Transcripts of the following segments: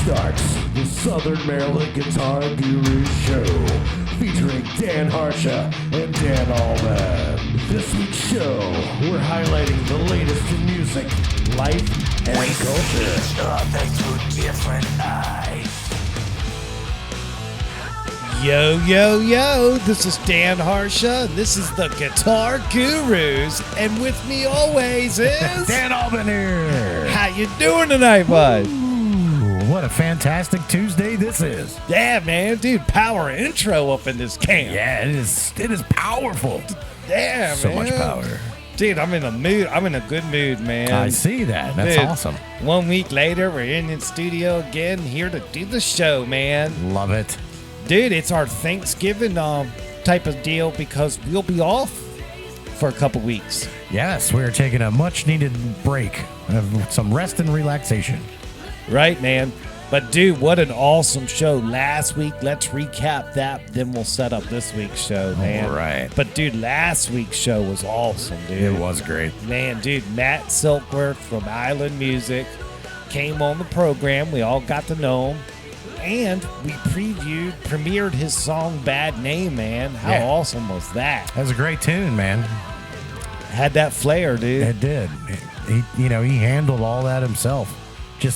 starts the Southern Maryland Guitar Guru Show, featuring Dan Harsha and Dan Alban. This week's show, we're highlighting the latest in music, life, and culture. Others through different eyes. Yo, yo, yo, this is Dan Harsha, and this is the Guitar Gurus, and with me always is... Dan Alban here. How you doing tonight, bud? Ooh, what a fantastic Tuesday this is. Yeah, man, dude, power intro up in this camp. Yeah, it is powerful. Yeah, So man. much power. Dude, I'm in a mood. I'm in a good mood, man. I see that. That's Dude, awesome. 1 week later, we're in the studio again, here to do the show, man. Love it. Dude, it's our Thanksgiving type of deal because we'll be off for a couple weeks. Yes, we're taking a much-needed break of some rest and relaxation. Right, man. But, dude, what an awesome show last week. Let's recap that, then we'll set up this week's show, man. All right. But, dude, last week's show was awesome, dude. It was great. Man, dude, Matt Silkworth from Island Music came on the program. We all got to know him. And we premiered his song Bad Name, man. How awesome was that? That was a great tune, man. Had that flair, dude. It did. He handled all that himself.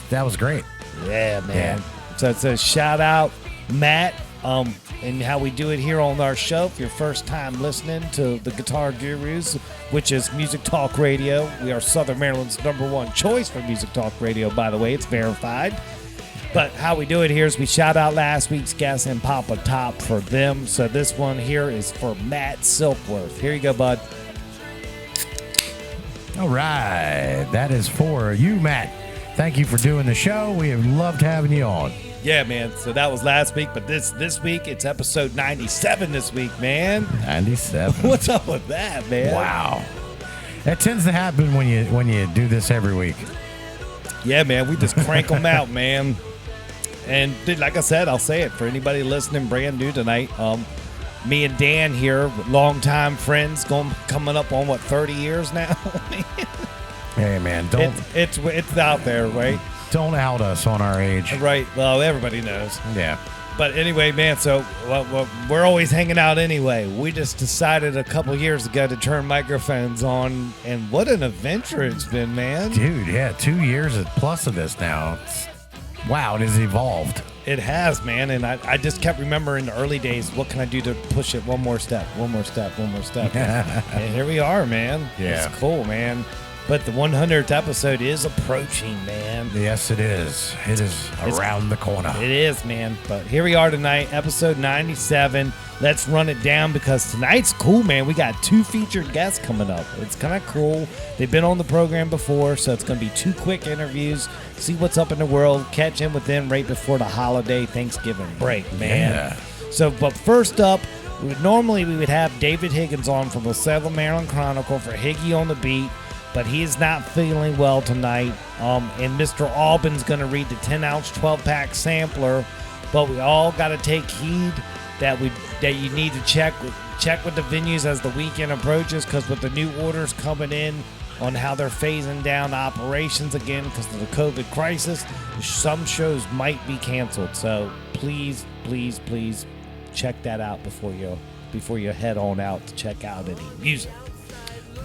That was great. Yeah, man. Yeah. So it's a shout out, Matt, and how we do it here on our show. If you're first time listening to the Guitar Gurus, which is Music Talk Radio, we are Southern Maryland's #1 choice for Music Talk Radio, by the way. It's verified. But how we do it here is we shout out last week's guest and pop a top for them. So this one here is for Matt Silkworth. Here you go, bud. All right. That is for you, Matt. Thank you for doing the show. We have loved having you on. Yeah, man. So that was last week, but this week it's episode 97 this week, man. 97. What's up with that, man? Wow. That tends to happen when you do this every week. Yeah, man. We just crank them out, man. And dude, like I said, I'll say it for anybody listening brand new tonight. Me and Dan here, longtime friends, coming up on 30 years now. Hey, man, it's out there, right? Don't out us on our age. Right. Well, everybody knows. Yeah. But anyway, man, so we're always hanging out anyway. We just decided a couple years ago to turn microphones on, and what an adventure it's been, man. Dude, yeah, 2 years plus of this now. Wow, it has evolved. It has, man, and I just kept remembering the early days, what can I do to push it one more step. And here we are, man. Yeah. It's cool, man. But the 100th episode is approaching, man. Yes, it is. It's around the corner. It is, man. But here we are tonight, episode 97. Let's run it down because tonight's cool, man. We got 2 featured guests coming up. It's kind of cool. They've been on the program before, so it's going to be 2 quick interviews. See what's up in the world. Catch in with them right before the holiday Thanksgiving break, man. Yeah. So, but first up, normally we would have David Higgins on from the Southern Maryland Chronicle for Higgy on the Beat. But he's not feeling well tonight. And Mr. Alban's going to read the 10-ounce 12-pack sampler. But we all got to take heed that you need to check with the venues as the weekend approaches, because with the new orders coming in on how they're phasing down operations again because of the COVID crisis, some shows might be canceled. So please, please, please check that out before you head on out to check out any music.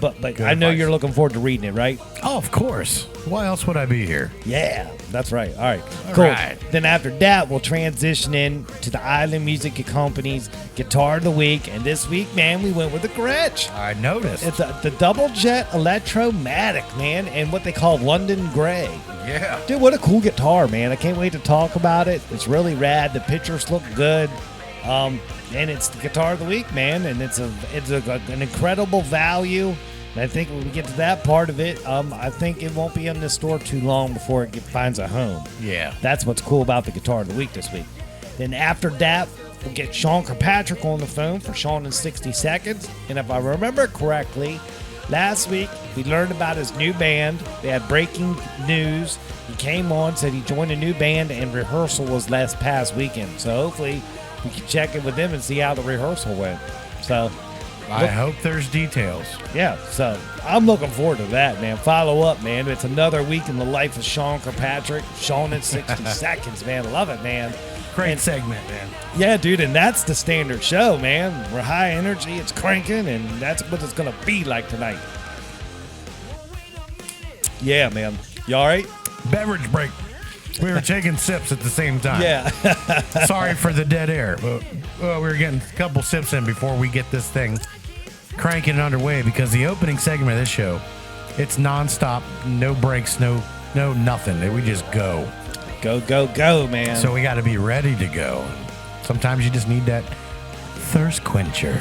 But I know you're looking forward to reading it, right? Oh, of course. Why else would I be here? Yeah, that's right. All right, cool. Right. Then after that, we'll transition in to the Island Music Company's Guitar of the Week. And this week, man, we went with the Gretsch. I noticed. It's the Double Jet Electromatic, man, and what they call London Gray. Yeah. Dude, what a cool guitar, man. I can't wait to talk about it. It's really rad. The pictures look good. And it's the Guitar of the Week, man, and it's an incredible value. And I think when we get to that part of it, I think it won't be in the store too long before it finds a home. Yeah. That's what's cool about the Guitar of the Week this week. Then after that, we'll get Sean Kirkpatrick on the phone for Sean in 60 Seconds. And if I remember correctly, last week we learned about his new band. They had breaking news. He came on, said he joined a new band, and rehearsal was last past weekend. So hopefully we can check in with them and see how the rehearsal went. So I hope there's details. Yeah, so I'm looking forward to that, man. Follow up, man. It's another week in the life of Sean Kirkpatrick. Sean in 60 seconds, man. Love it, man. Great segment, man. Yeah, dude, and that's the standard show, man. We're high energy, it's cranking, and that's what it's going to be like tonight. Yeah, man. You all right? Beverage break. We were taking sips at the same time. Yeah. Sorry for the dead air, but we were getting a couple sips in before we get this thing cranking underway, because the opening segment of this show, it's nonstop, no breaks, no nothing. We just go. Go, go, go, man. So we got to be ready to go. Sometimes you just need that thirst quencher.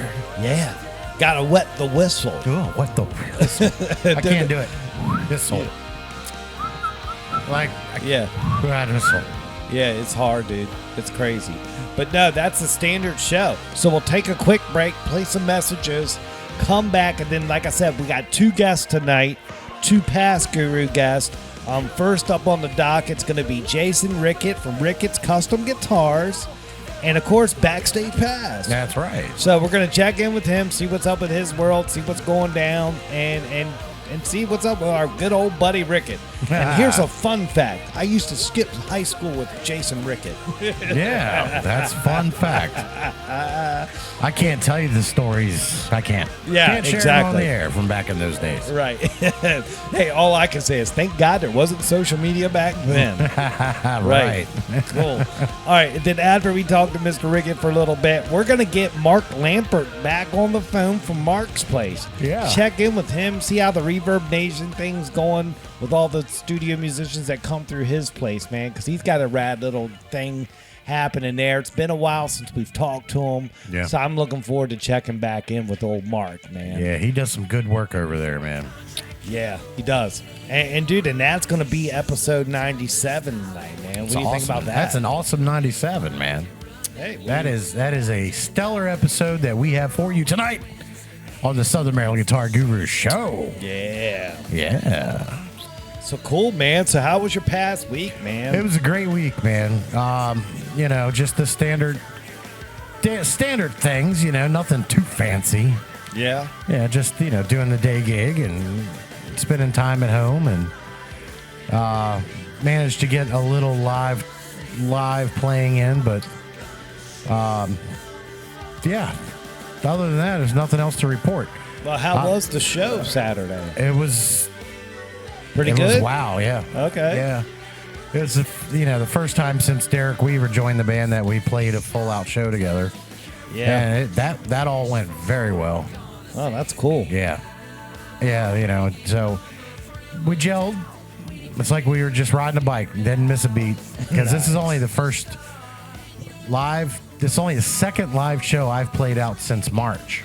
Yeah. Got to wet the whistle. Oh, what the whistle? I can't do it. Whistle. Like, Yeah. whistle. Yeah, it's hard, dude. It's crazy. But no, that's the standard show. So we'll take a quick break, play some messages, come back, and then, like I said, we got 2 guests tonight, 2 past Guru guests. First up on the dock, it's going to be Jason Rickett from Ricketts Custom Guitars, and of course, Backstage Pass. That's right. So we're going to check in with him, see what's up in his world, see what's going down, and see what's up with our good old buddy Rickett. And here's a fun fact. I used to skip high school with Jason Rickett. Yeah, that's fun fact. I can't tell you the stories. I can't. Yeah, can't share them on exactly. the air from back in those days. Right. Hey, all I can say is thank God there wasn't social media back then. Right. Cool. All right. And then after we talked to Mr. Rickett for a little bit, we're going to get Mark Lambert back on the phone from Mark's place. Yeah. Check in with him, see how the Reverb Nation thing's going with all the studio musicians that come through his place, man, because he's got a rad little thing happening there. It's been a while since we've talked to him. Yeah. So I'm looking forward to checking back in with old Mark, man. Yeah, he does some good work over there, man. Yeah, he does. And dude, and that's going to be episode 97 tonight, man. What do you think about that? That's an awesome 97, man. Hey, That is a stellar episode that we have for you tonight on the Southern Maryland Guitar Guru Show. Yeah. Yeah. So cool, man. So how was your past week, man? It was a great week, man. Just the standard things, nothing too fancy. Yeah. Yeah, just, doing the day gig and spending time at home, and managed to get a little live playing in, but yeah. Other than that, there's nothing else to report. Well, how was the show Saturday? It was Pretty it good? was wow, yeah. Okay. Yeah. It was the first time since Derek Weaver joined the band that we played a full out show together. Yeah. And that all went very well. Oh, that's cool. Yeah. Yeah, so we gelled. It's like we were just riding a bike and didn't miss a beat. Because This is only the first live. It's only the second live show I've played out since March.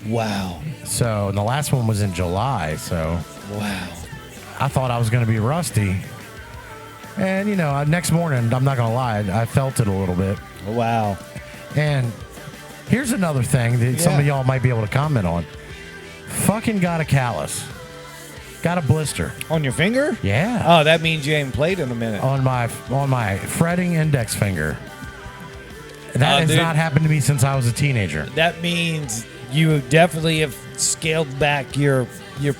Wow. So, and the last one was in July. So, Wow. I thought I was going to be rusty. And, next morning, I'm not going to lie, I felt it a little bit. Wow. And here's another thing that some of y'all might be able to comment on. Fucking got a callus. Got a blister. On your finger? Yeah. Oh, that means you ain't played in a minute. On my fretting index finger. That has dude. not happened to me since I was a teenager. That means you definitely have scaled back your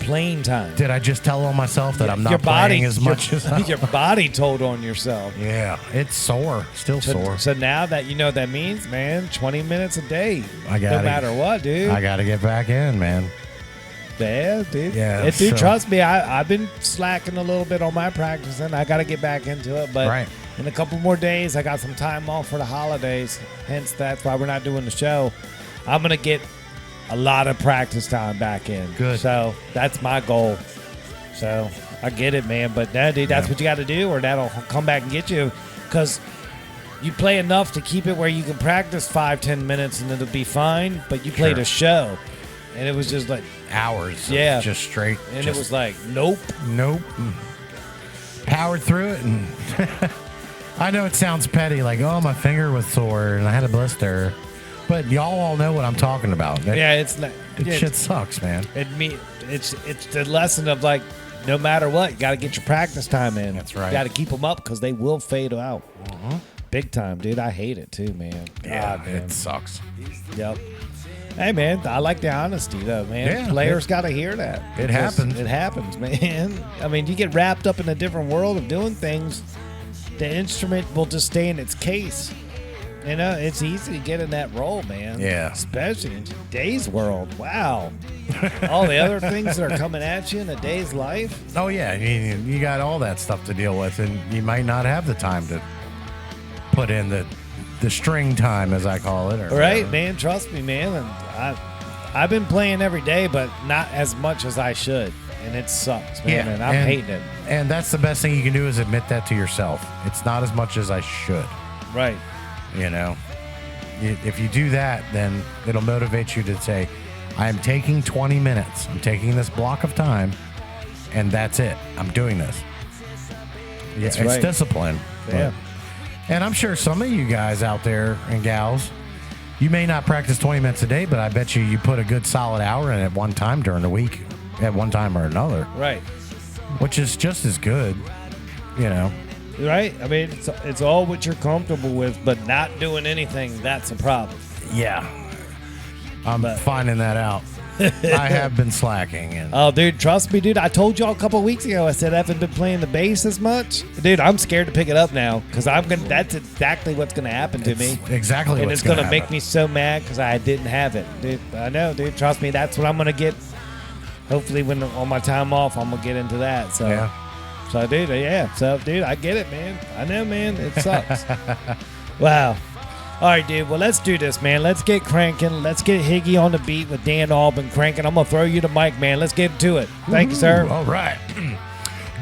playing time. Did I just tell on myself that I'm Your not playing body- as much as I... Your body told on yourself. Yeah, it's sore. Still sore. So now that you know what that means, man, 20 minutes a day. I got No it. matter what, dude. I got to get back in, man. Yeah, dude. Yeah, Dude, so- trust me, I've been slacking a little bit on my practicing. I got to get back into it. But Right. in a couple more days, I got some time off for the holidays. Hence, that's why we're not doing the show. I'm going to get a lot of practice time back in. Good. So that's my goal. So I get it, man. But no, dude, that's what you got to do, or that'll come back and get you. Because you play enough to keep it where you can practice 5-10 minutes and it'll be fine. But you played Sure. a show, and it was just like, Hours. of Yeah. Just straight. and just, it was like, nope. Nope. Powered through it, and I know it sounds petty, like, oh, my finger was sore and I had a blister, but y'all all know what I'm talking about. Yeah, it's not. It shit sucks, man. It's the lesson of like, no matter what, you got to get your practice time in. That's right. You got to keep them up because they will fade out. Big time, dude. I hate it too, man. Yeah, God, man. it sucks. Yep. Hey, man, I like the honesty, though, man. Yeah, Players got to hear that. It Because happens. It happens, man. I mean, you get wrapped up in a different world of doing things, the instrument will just stay in its case. You know, it's easy to get in that role, man. Yeah. Especially in today's world. Wow. All the other things that are coming at you in a day's life. Oh, yeah. You got all that stuff to deal with, and you might not have the time to put in the string time, as I call it. Or Right, whatever. man. Trust me, man. And I've been playing every day, but not as much as I should. And it sucks, man. Yeah, And I'm hating it. And that's the best thing you can do is admit that to yourself. It's not as much as I should. Right. You know, if you do that, then it'll motivate you to say, I'm taking 20 minutes. I'm taking this block of time, and that's it. I'm doing this. Yeah, That's it's right. discipline. Yeah. And I'm sure some of you guys out there and gals, you may not practice 20 minutes a day, but I bet you put a good solid hour in at one time during the week, at one time or another, Right. which is just as good, you know. Right? I mean, it's all what you're comfortable with, but not doing anything, that's a problem. Yeah. I'm But- finding that out. I have been slacking. And Oh, dude, trust me, dude. I told y'all a couple of weeks ago, I said I haven't been playing the bass as much. Dude, I'm scared to pick it up now because that's exactly what's going to happen to me. exactly And what's it's going to happen. make me so mad because I didn't have it. Dude, I know, dude. Trust me, that's what I'm going to get. Hopefully, when on my time off, I'm going to get into that. So, Yeah. So, dude, yeah. So, dude, I get it, man. I know, man. It sucks. Wow. All right, dude. Well, let's do this, man. Let's get cranking. Let's get Higgy on the beat with Dan Alban cranking. I'm going to throw you the mic, man. Let's get to it. Thank you, sir. All right.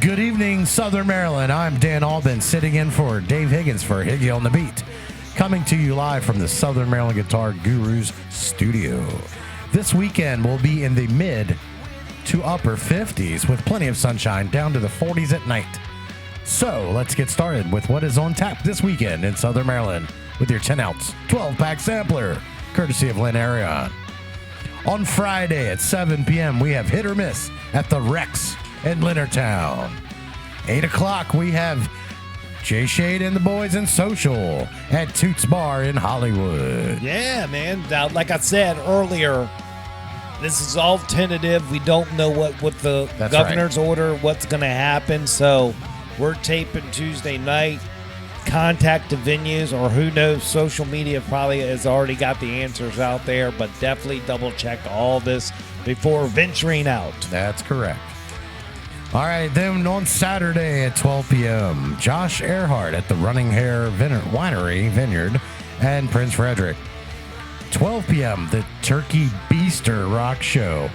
Good evening, Southern Maryland. I'm Dan Alban, sitting in for Dave Higgins for Higgy on the Beat, coming to you live from the Southern Maryland Guitar Gurus studio. This weekend we'll be in the mid to upper 50s with plenty of sunshine down to the 40s at night. So let's get started with what is on tap this weekend in Southern Maryland with your 10-ounce, 12-pack sampler, courtesy of Lynn Arion. On Friday at 7 p.m., we have Hit or Miss at the Rex in Leonardtown. 8 o'clock, we have Jay Shade and the Boys in Social at Toots Bar in Hollywood. Yeah, man. Now, like I said earlier, this is all tentative. We don't know what the That's governor's order, what's going to happen. So we're taping Tuesday night. Contact the venues, or who knows, social media probably has already got the answers out there, but definitely double check all this before venturing out. That's correct. All right, then on Saturday at 12 p.m., Josh Earhart at the Running Hare Winery Vineyard and Prince Frederick. 12 p.m., the Turkey Beaster Rock Show,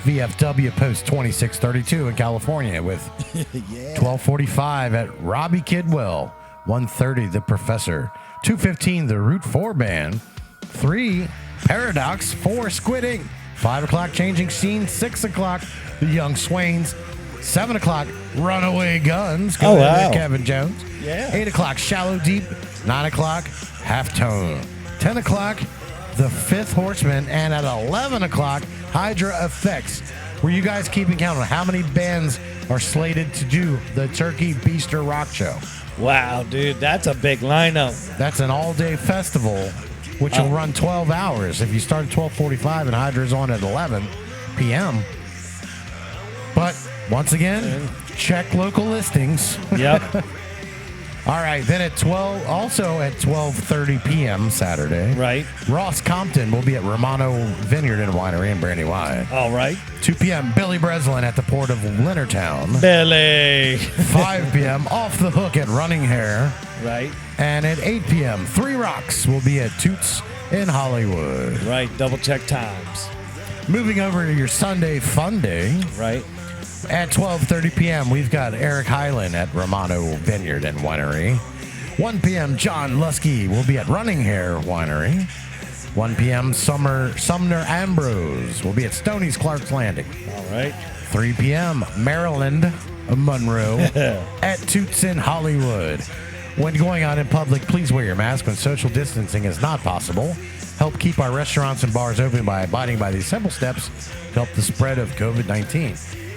VFW Post 2632 in California with 12:45 at Robbie Kidwell, 1:30 the Professor, 2:15 the Route 4 Band, 3 Paradox, 4 Squidding, 5 o'clock Changing Scene, 6 o'clock the Young Swains, 7 o'clock Runaway Guns, Oh, go wow. Kevin Jones, Yeah. 8 o'clock Shallow Deep, 9 o'clock Halftone, 10 o'clock the Fifth Horseman, and at 11 o'clock Hydra Effects. Were you guys keeping count on how many bands are slated to do the Turkey Beaster Rock Show? Wow, dude, that's a big lineup. That's an all-day festival, which will run 12 hours. If you start at 12:45 and Hydra's on at 11 p.m. But once again, check local listings. Yep. All right, then at 12:30 p.m. Saturday, Right. Ross Compton will be at Romano Vineyard and Winery in Brandywine. All right. 2 p.m. Billy Breslin at the Port of Leonardtown. Billy. 5 p.m. Off the Hook at Running Hare. Right. And at 8 p.m., Three Rocks will be at Toots in Hollywood. Right. Double check times. Moving over to your Sunday Fun Day, Right. at 12:30 p.m., we've got Eric Hyland at Romano Vineyard and Winery. 1 p.m., John Lusky will be at Running Hare Winery. 1 p.m., Sumner Ambrose will be at Stoney's Clark's Landing. All right. 3 p.m., Maryland Monroe at Toots in Hollywood. When going out in public, please wear your mask when social distancing is not possible. Help keep our restaurants and bars open by abiding by these simple steps to help the spread of COVID-19.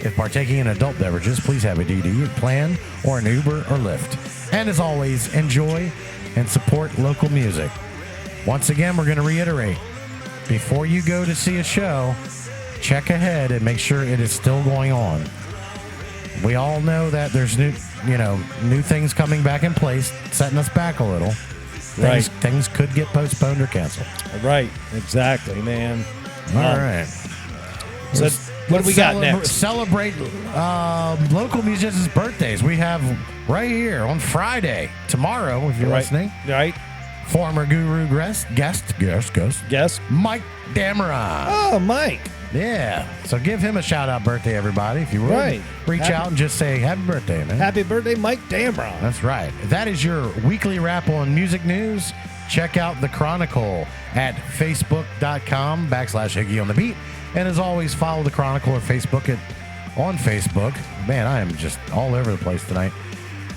If partaking in adult beverages, please have a DD plan or an Uber or Lyft. And as always, enjoy and support local music. Once again, we're going to reiterate, before you go to see a show, check ahead and make sure it is still going on. We all know that there's new things coming back in place, setting us back a little. Things could get postponed or canceled. Right, exactly, man. All right. So what do we got next? Celebrate local musicians' birthdays. We have right here on Friday, tomorrow, if you're listening. Right. Former Guru guest, Mike Dameron. Oh, Mike. Yeah. So give him a shout-out birthday, everybody, if you would. Right. Reach out and just say, happy birthday, man. Happy birthday, Mike Dameron. That's right. That is your weekly wrap on music news. Check out The Chronicle at facebook.com/Higgy on the Beat. And as always, follow The Chronicle or Facebook on Facebook. Man, I am just all over the place tonight.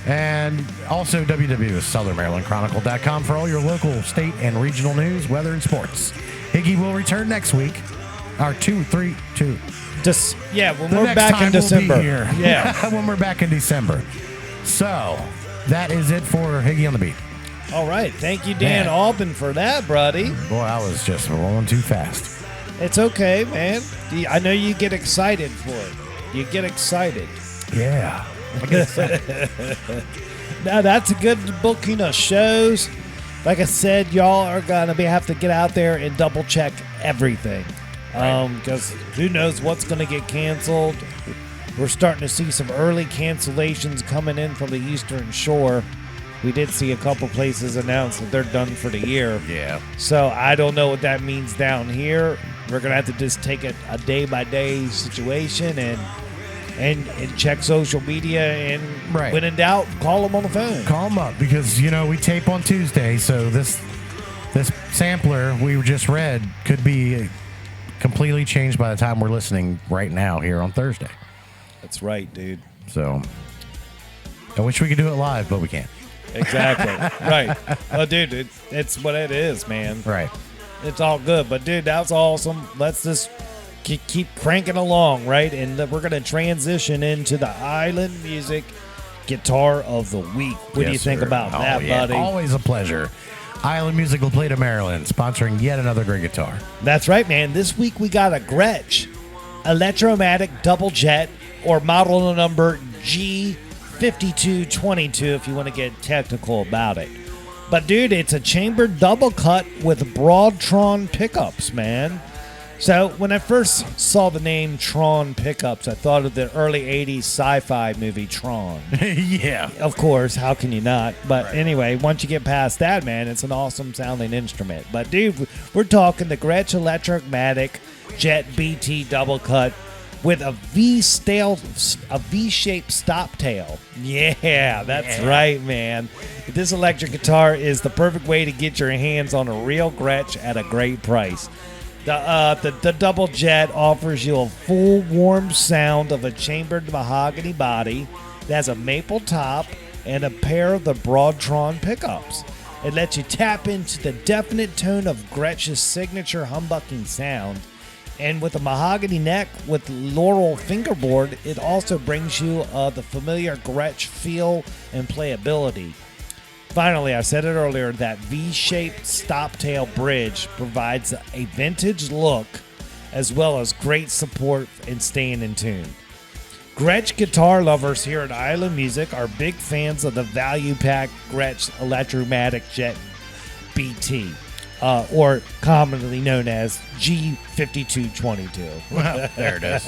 And also www.southernmarylandchronicle.com for all your local, state, and regional news, weather, and sports. Higgy will return next week. Our 2. When we're back in December. Yeah. When we're back in December. So, that is it for Higgy on the Beat. All right. Thank you, Dan Alban, for that, buddy. Boy, I was just rolling too fast. It's okay, man. I know you get excited for it. You get excited. Yeah. Now, that's a good booking of shows. Like I said, y'all are going to have to get out there and double check everything. Because who knows what's going to get canceled. We're starting to see some early cancellations coming in from the Eastern Shore. We did see a couple places announce that they're done for the year. Yeah. So I don't know what that means down here. We're going to have to just take it a day-by-day situation and check social media and when in doubt, call them on the phone. Call them up because, we tape on Tuesday. So this sampler we just read could be completely changed by the time we're listening right now here on Thursday. That's right, dude. So I wish we could do it live, but we can't. Exactly. Right. Well, dude, it's what it is, man. Right. It's all good. But, dude, that's awesome. Let's just keep cranking along, right? And we're going to transition into the Island Music Guitar of the Week. What do you think about that, buddy? Always a pleasure. Island Music will play to Maryland, sponsoring yet another great guitar. That's right, man. This week we got a Gretsch Electromatic Double Jet, or model number G5222 if you want to get technical about it. But, dude, it's a chambered double cut with Broadtron pickups, man. So when I first saw the name Tron Pickups, I thought of the early 80s sci-fi movie Tron. Yeah. Of course, how can you not? But anyway, once you get past that, man, it's an awesome sounding instrument. But, dude, we're talking the Gretsch Electromatic Jet BT double cut with a V-shaped stop tail. Yeah, that's right, man. This electric guitar is the perfect way to get your hands on a real Gretsch at a great price. The double jet offers you a full warm sound of a chambered mahogany body that has a maple top and a pair of the Broadtron pickups. It lets you tap into the definite tone of Gretsch's signature humbucking sound. And with a mahogany neck with laurel fingerboard, it also brings you the familiar Gretsch feel and playability. Finally, I said it earlier, that V-shaped stop-tail bridge provides a vintage look as well as great support in staying in tune. Gretsch guitar lovers here at Island Music are big fans of the value-packed Gretsch Electromatic Jet BT, or commonly known as G5222. Well, there it is.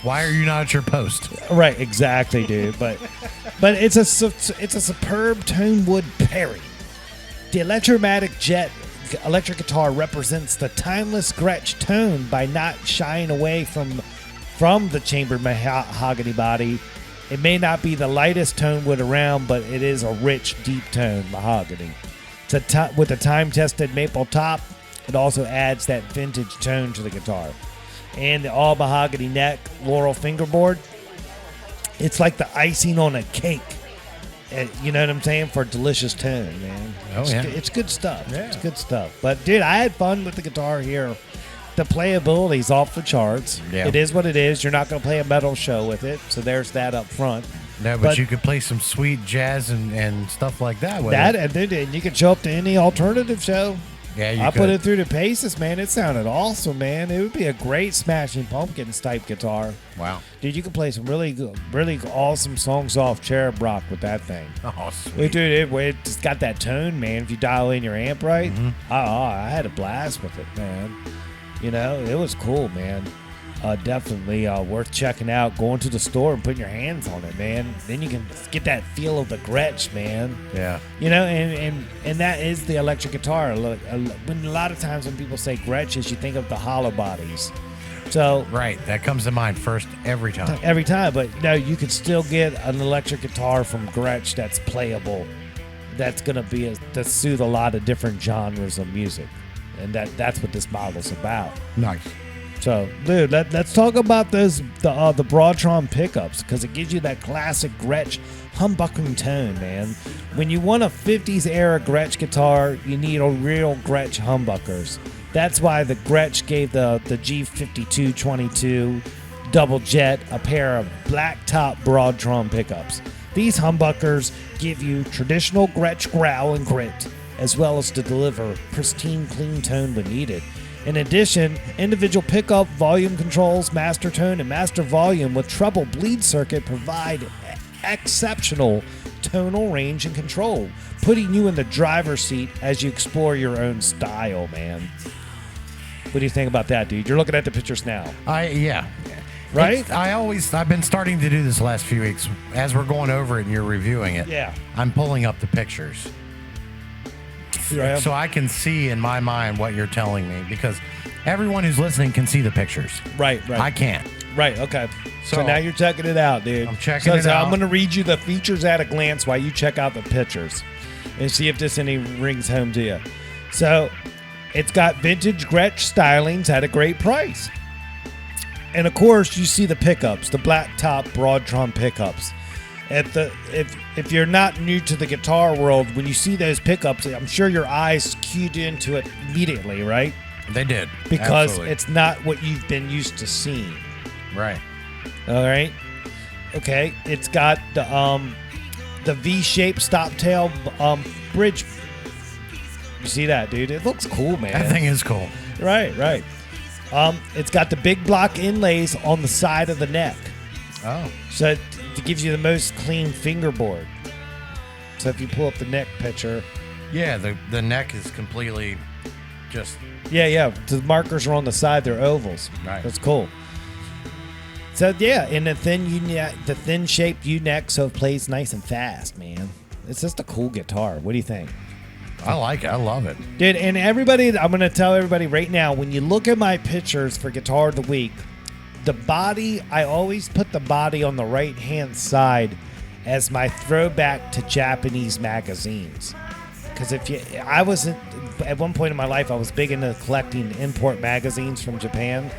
Why are you not at your post? Right, exactly, dude. But it's a superb tone wood pairing. The Electromatic Jet electric guitar represents the timeless Gretsch tone by not shying away from the chambered mahogany body. It may not be the lightest tone wood around, but it is a rich, deep tone mahogany. With a time-tested maple top, it also adds that vintage tone to the guitar. And the all-mahogany neck, laurel fingerboard, it's like the icing on a cake. You know what I'm saying? For a delicious tone, man. It's good stuff. Yeah. It's good stuff. But, dude, I had fun with the guitar here. The playability's off the charts. Yeah. It is what it is. You're not going to play a metal show with it, so there's that up front. No, but you could play some sweet jazz and stuff like that with it. And you could show up to any alternative show. Yeah, you I could. put it through the paces, man. It sounded awesome, man. It would be a great Smashing Pumpkins type guitar. Wow. Dude, you can play some really good, really awesome songs off Cherub Rock with that thing. Oh, sweet. Dude, it's got that tone, man. If you dial in your amp right, I had a blast with it, man. You know, it was cool, man. Definitely worth checking out. Going to the store and putting your hands on it, man. Then you can get that feel of the Gretsch, man. Yeah. You know, and that is the electric guitar. When a lot of times when people say Gretches, you think of the hollow bodies. So Right. That comes to mind first every time. every time, but you know, you could still get an electric guitar from Gretsch that's playable. That's gonna be to soothe a lot of different genres of music, and that's what this model's about. Nice. So, dude, let's talk about the Broadtron pickups, because it gives you that classic Gretsch humbuckering tone, man. When you want a 50s era Gretsch guitar, you need a real Gretsch humbuckers. That's why the Gretsch gave the G5222 double jet a pair of black top Broadtron pickups. These humbuckers give you traditional Gretsch growl and grit, as well as to deliver pristine clean tone when needed. In addition, individual pickup, volume controls, master tone, and master volume with treble bleed circuit provide exceptional tonal range and control, putting you in the driver's seat as you explore your own style, man. What do you think about that, dude? You're looking at the pictures now, Yeah. right? I've been starting to do this the last few weeks. As we're going over it and you're reviewing it, Yeah. I'm pulling up the pictures. Yeah. So I can see in my mind what you're telling me, because everyone who's listening can see the pictures. Right. I can't. Right, okay. So So- now you're checking it out, dude. I'm checking it out. I'm going to read you the features at a glance while you check out the pictures and see if this any rings home to you. So it's got vintage Gretsch stylings at a great price. And of course, you see the pickups, the black top Broadtron pickups. If you're not new to the guitar world, when you see those pickups, I'm sure your eyes cued into it immediately, right? They did. Because Absolutely. it's not what you've been used to seeing. Right. All right. Okay. It's got the V-shaped stop tail bridge. You see that, dude? It looks cool, man. That thing is cool. Right. It's got the big block inlays on the side of the neck, Oh. so it gives you the most clean fingerboard. So if you pull up the neck picture, Yeah, the neck is completely just... yeah, the markers are on the side. They're ovals. Right. That's cool. So yeah, and the thin shaped U neck, so it plays nice and fast, man. It's just a cool guitar. What do you think? I like it. I love it. Dude, and everybody, I'm going to tell everybody right now, when you look at my pictures for Guitar of the Week, the body, I always put the body on the right-hand side as my throwback to Japanese magazines. Because at one point in my life, I was big into collecting import magazines from Japan,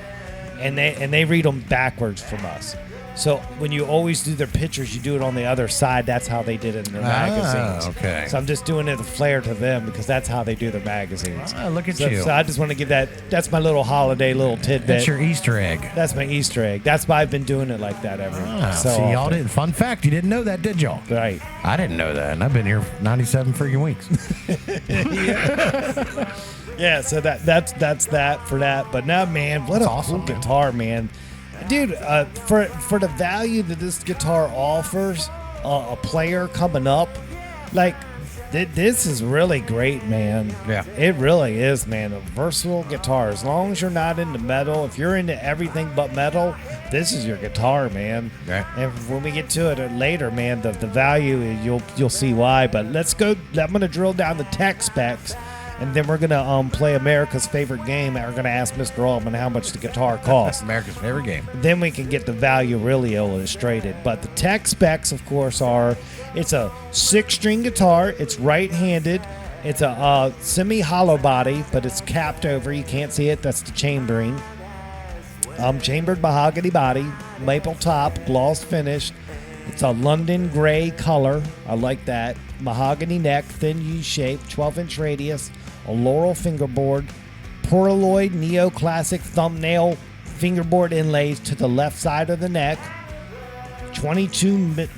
and they read them backwards from us. So when you always do their pictures, you do it on the other side. That's how they did it in their magazines. Okay. So I'm just doing it a flair to them because that's how they do their magazines. Look at So you. I just want to give that's my little holiday little tidbit. That's your Easter egg. That's my Easter egg. That's why I've been doing it like that so See, y'all often. didn't. Fun fact, you didn't know that, did y'all? Right. I didn't know that, and I've been here 97 freaking weeks. Yeah, so that's that for that. But now, man, what That's a awesome, cool man. guitar, man. Dude, for the value that this guitar offers a player coming up, like, this is really great, man. Yeah. It really is, man. A versatile guitar. As long as you're not into metal, if you're into everything but metal, this is your guitar, man. Right. And when we get to it later, man, the value, you'll see why. But let's go. I'm going to drill down the tech specs, and then we're going to play America's favorite game, and we're going to ask Mr. Alban how much the guitar costs. America's favorite game. Then we can get the value really illustrated. But the tech specs, of course, are it's a 6-string guitar. It's right-handed. It's a semi-hollow body, but it's capped over. You can't see it. That's the chambering. Chambered mahogany body, maple top, gloss finish. It's a London gray color. I like that. Mahogany neck, thin U-shape, 12-inch radius, a laurel fingerboard, Polaroid neoclassic thumbnail fingerboard inlays to the left side of the neck, 22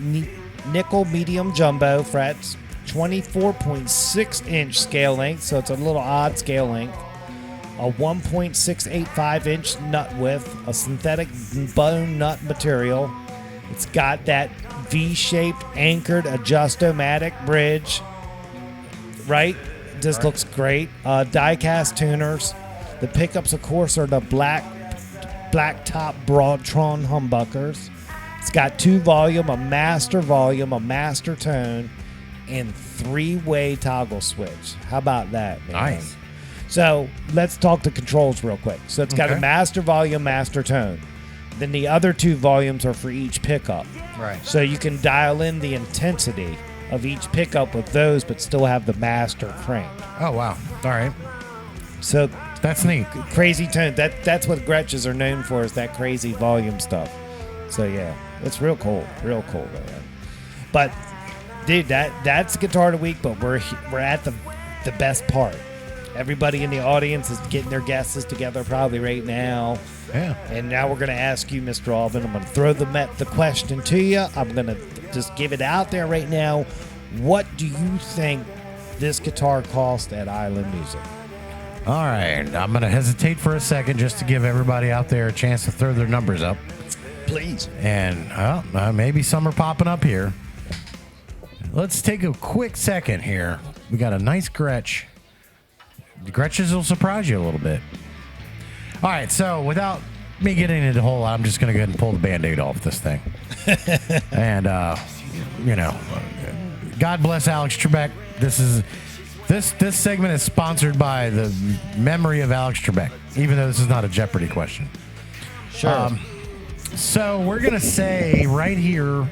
nickel medium jumbo frets, 24.6-inch scale length, so it's a little odd scale length. A 1.685-inch nut width, a synthetic bone nut material. It's got that V-shaped anchored adjustomatic bridge, right? This looks great. Die-cast tuners. The pickups, of course, are the black top Broadtron humbuckers. It's got 2-volume, a master tone, and 3-way toggle switch. How about that, man? Nice. So let's talk the controls real quick. So it's got a master volume, master tone. Then the other 2 volumes are for each pickup. Right. So you can dial in the intensity of each pickup with those, but still have the master crank. Oh, wow. All right. So That's neat. crazy tone. That's what Gretches are known for, is that crazy volume stuff. So yeah, it's real cool, man. But dude, that's Guitar of the Week. But we're at the best part. Everybody in the audience is getting their guesses together probably right now. Yeah. And now we're going to ask you, Mr. Alban. I'm going to throw the question to you. I'm going to just give it out there right now. What do you think this guitar cost at Island Music? All right. I'm going to hesitate for a second just to give everybody out there a chance to throw their numbers up. Please. And maybe some are popping up here. Let's take a quick second here. We got a nice Gretsch. The Gretches will surprise you a little bit. All right, so without me getting into the whole lot, I'm just going to go ahead and pull the Band-Aid off this thing. And, God bless Alex Trebek. This segment is sponsored by the memory of Alex Trebek, even though this is not a Jeopardy question. Sure. So we're going to say right here,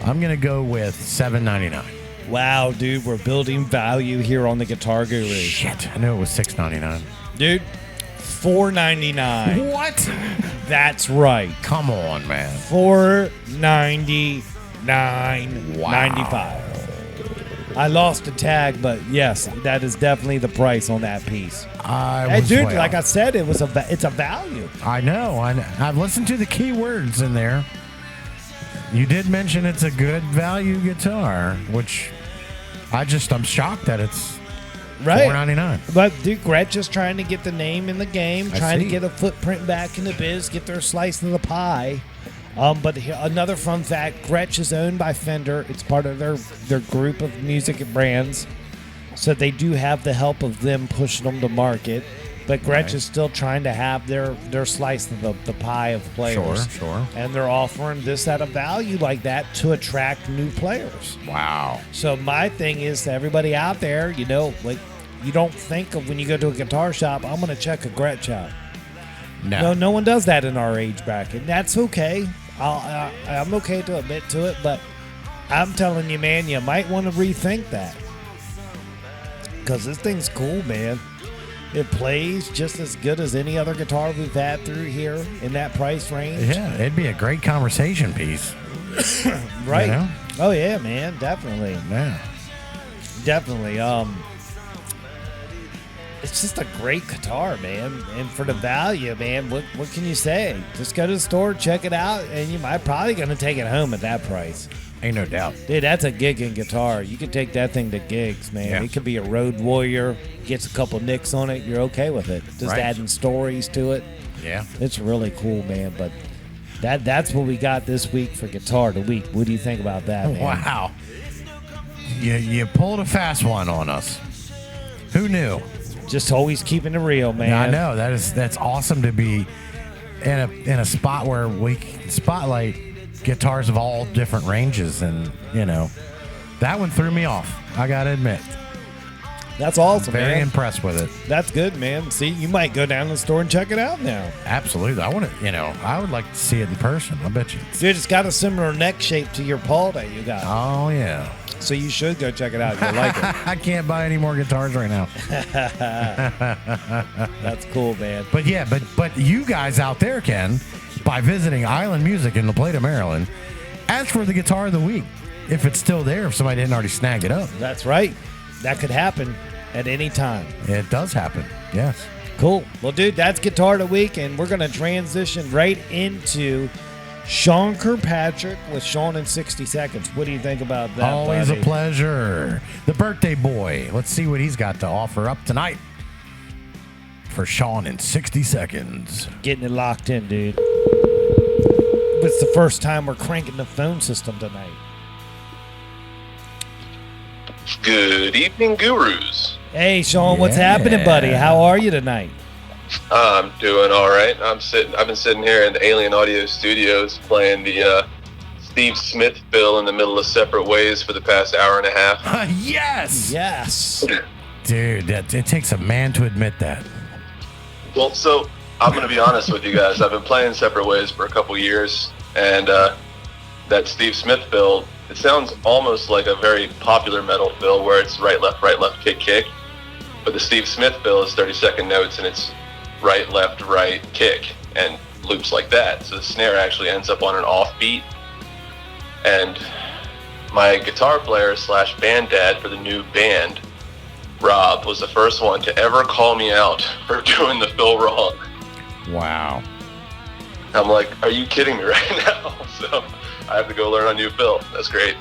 I'm going to go with $7.99. Wow, dude, we're building value here on the Guitar Guru. Shit, I knew it was $6.99. Dude, $4.99. What? That's right. Come on, man. $499.95. I lost a tag, but yes, that is definitely the price on that piece. Hey, dude, like I said, it's a value. I know. I've listened to the key words in there. You did mention it's a good value guitar, which I'm shocked that it's right. $4.99. But dude, Gretsch is trying to get the name in the game, trying to get a footprint back in the biz, get their slice of the pie. But another fun fact, Gretsch is owned by Fender. It's part of their group of music brands. So they do have the help of them pushing them to market. But Gretsch is still trying to have their slice of the pie of players. Sure. And they're offering this at a value like that to attract new players. Wow. So my thing is to everybody out there, you don't think of when you go to a guitar shop, I'm going to check a Gretsch out. No one does that in our age bracket. That's okay. I'm okay to admit to it, but I'm telling you, man, you might want to rethink that. Because this thing's cool, man. It plays just as good as any other guitar we've had through here in that price range. Yeah, it'd be a great conversation piece. Right. You know? Oh, yeah, man. Definitely. Yeah. Definitely. It's just a great guitar, man. And for the value, man, what can you say? Just go to the store, check it out, and you might probably going to take it home at that price. Ain't no doubt. Dude, that's a gigging guitar. You can take that thing to gigs, man. Yeah. It could be a road warrior. Gets a couple nicks on it. You're okay with it. Just adding stories to it. Yeah. It's really cool, man. But that's what we got this week for Guitar of the Week. What do you think about that, man? Wow. You pulled a fast one on us. Who knew? Just always keeping it real, man. I know. That's awesome to be in a spot where we can spotlight guitars of all different ranges, and that one threw me off. I gotta admit. That's awesome, Very man. impressed with it. That's good, man. See, you might go down to the store and check it out now. Absolutely. I want to, I would like to see it in person. I bet you. Dude, it's got a similar neck shape to your Paul that you got. Oh, yeah. So you should go check it out. You'll like it. I can't buy any more guitars right now. That's cool, man. But yeah, but you guys out there can, by visiting Island Music in La Plata, Maryland, ask for the Guitar of the Week. If it's still there, if somebody didn't already snag it up. That's right. That could happen at any time. It does happen. Yes. Cool. Well, dude, that's Guitar of the Week, and we're going to transition right into Sean Kirkpatrick with Sean in 60 Seconds. What do you think about that? Always buddy? a pleasure. The birthday boy. Let's see what he's got to offer up tonight for Sean in 60 seconds. Getting it locked in, dude. It's the first time we're cranking the phone system tonight. Good evening, gurus. Hey, Sean, what's Yeah. happening, buddy? How are you tonight? I'm doing all right. I've been sitting here in the Alien Audio Studios playing the Steve Smith bill in the middle of Separate Ways for the past hour and a half. Yes. Yes. Dude, it takes a man to admit that. Well, so I'm going to be honest with you guys. I've been playing Separate Ways for a couple years, and that Steve Smith bill, it sounds almost like a very popular metal bill where it's right, left, kick, kick. But the Steve Smith bill is 30-second notes, and it's right, kick, and loops like that. So the snare actually ends up on an offbeat. And my guitar player / band dad for the new band, Rob, was the first one to ever call me out for doing the fill wrong. Wow. I'm like, are you kidding me right now? So I have to go learn a new fill. That's great.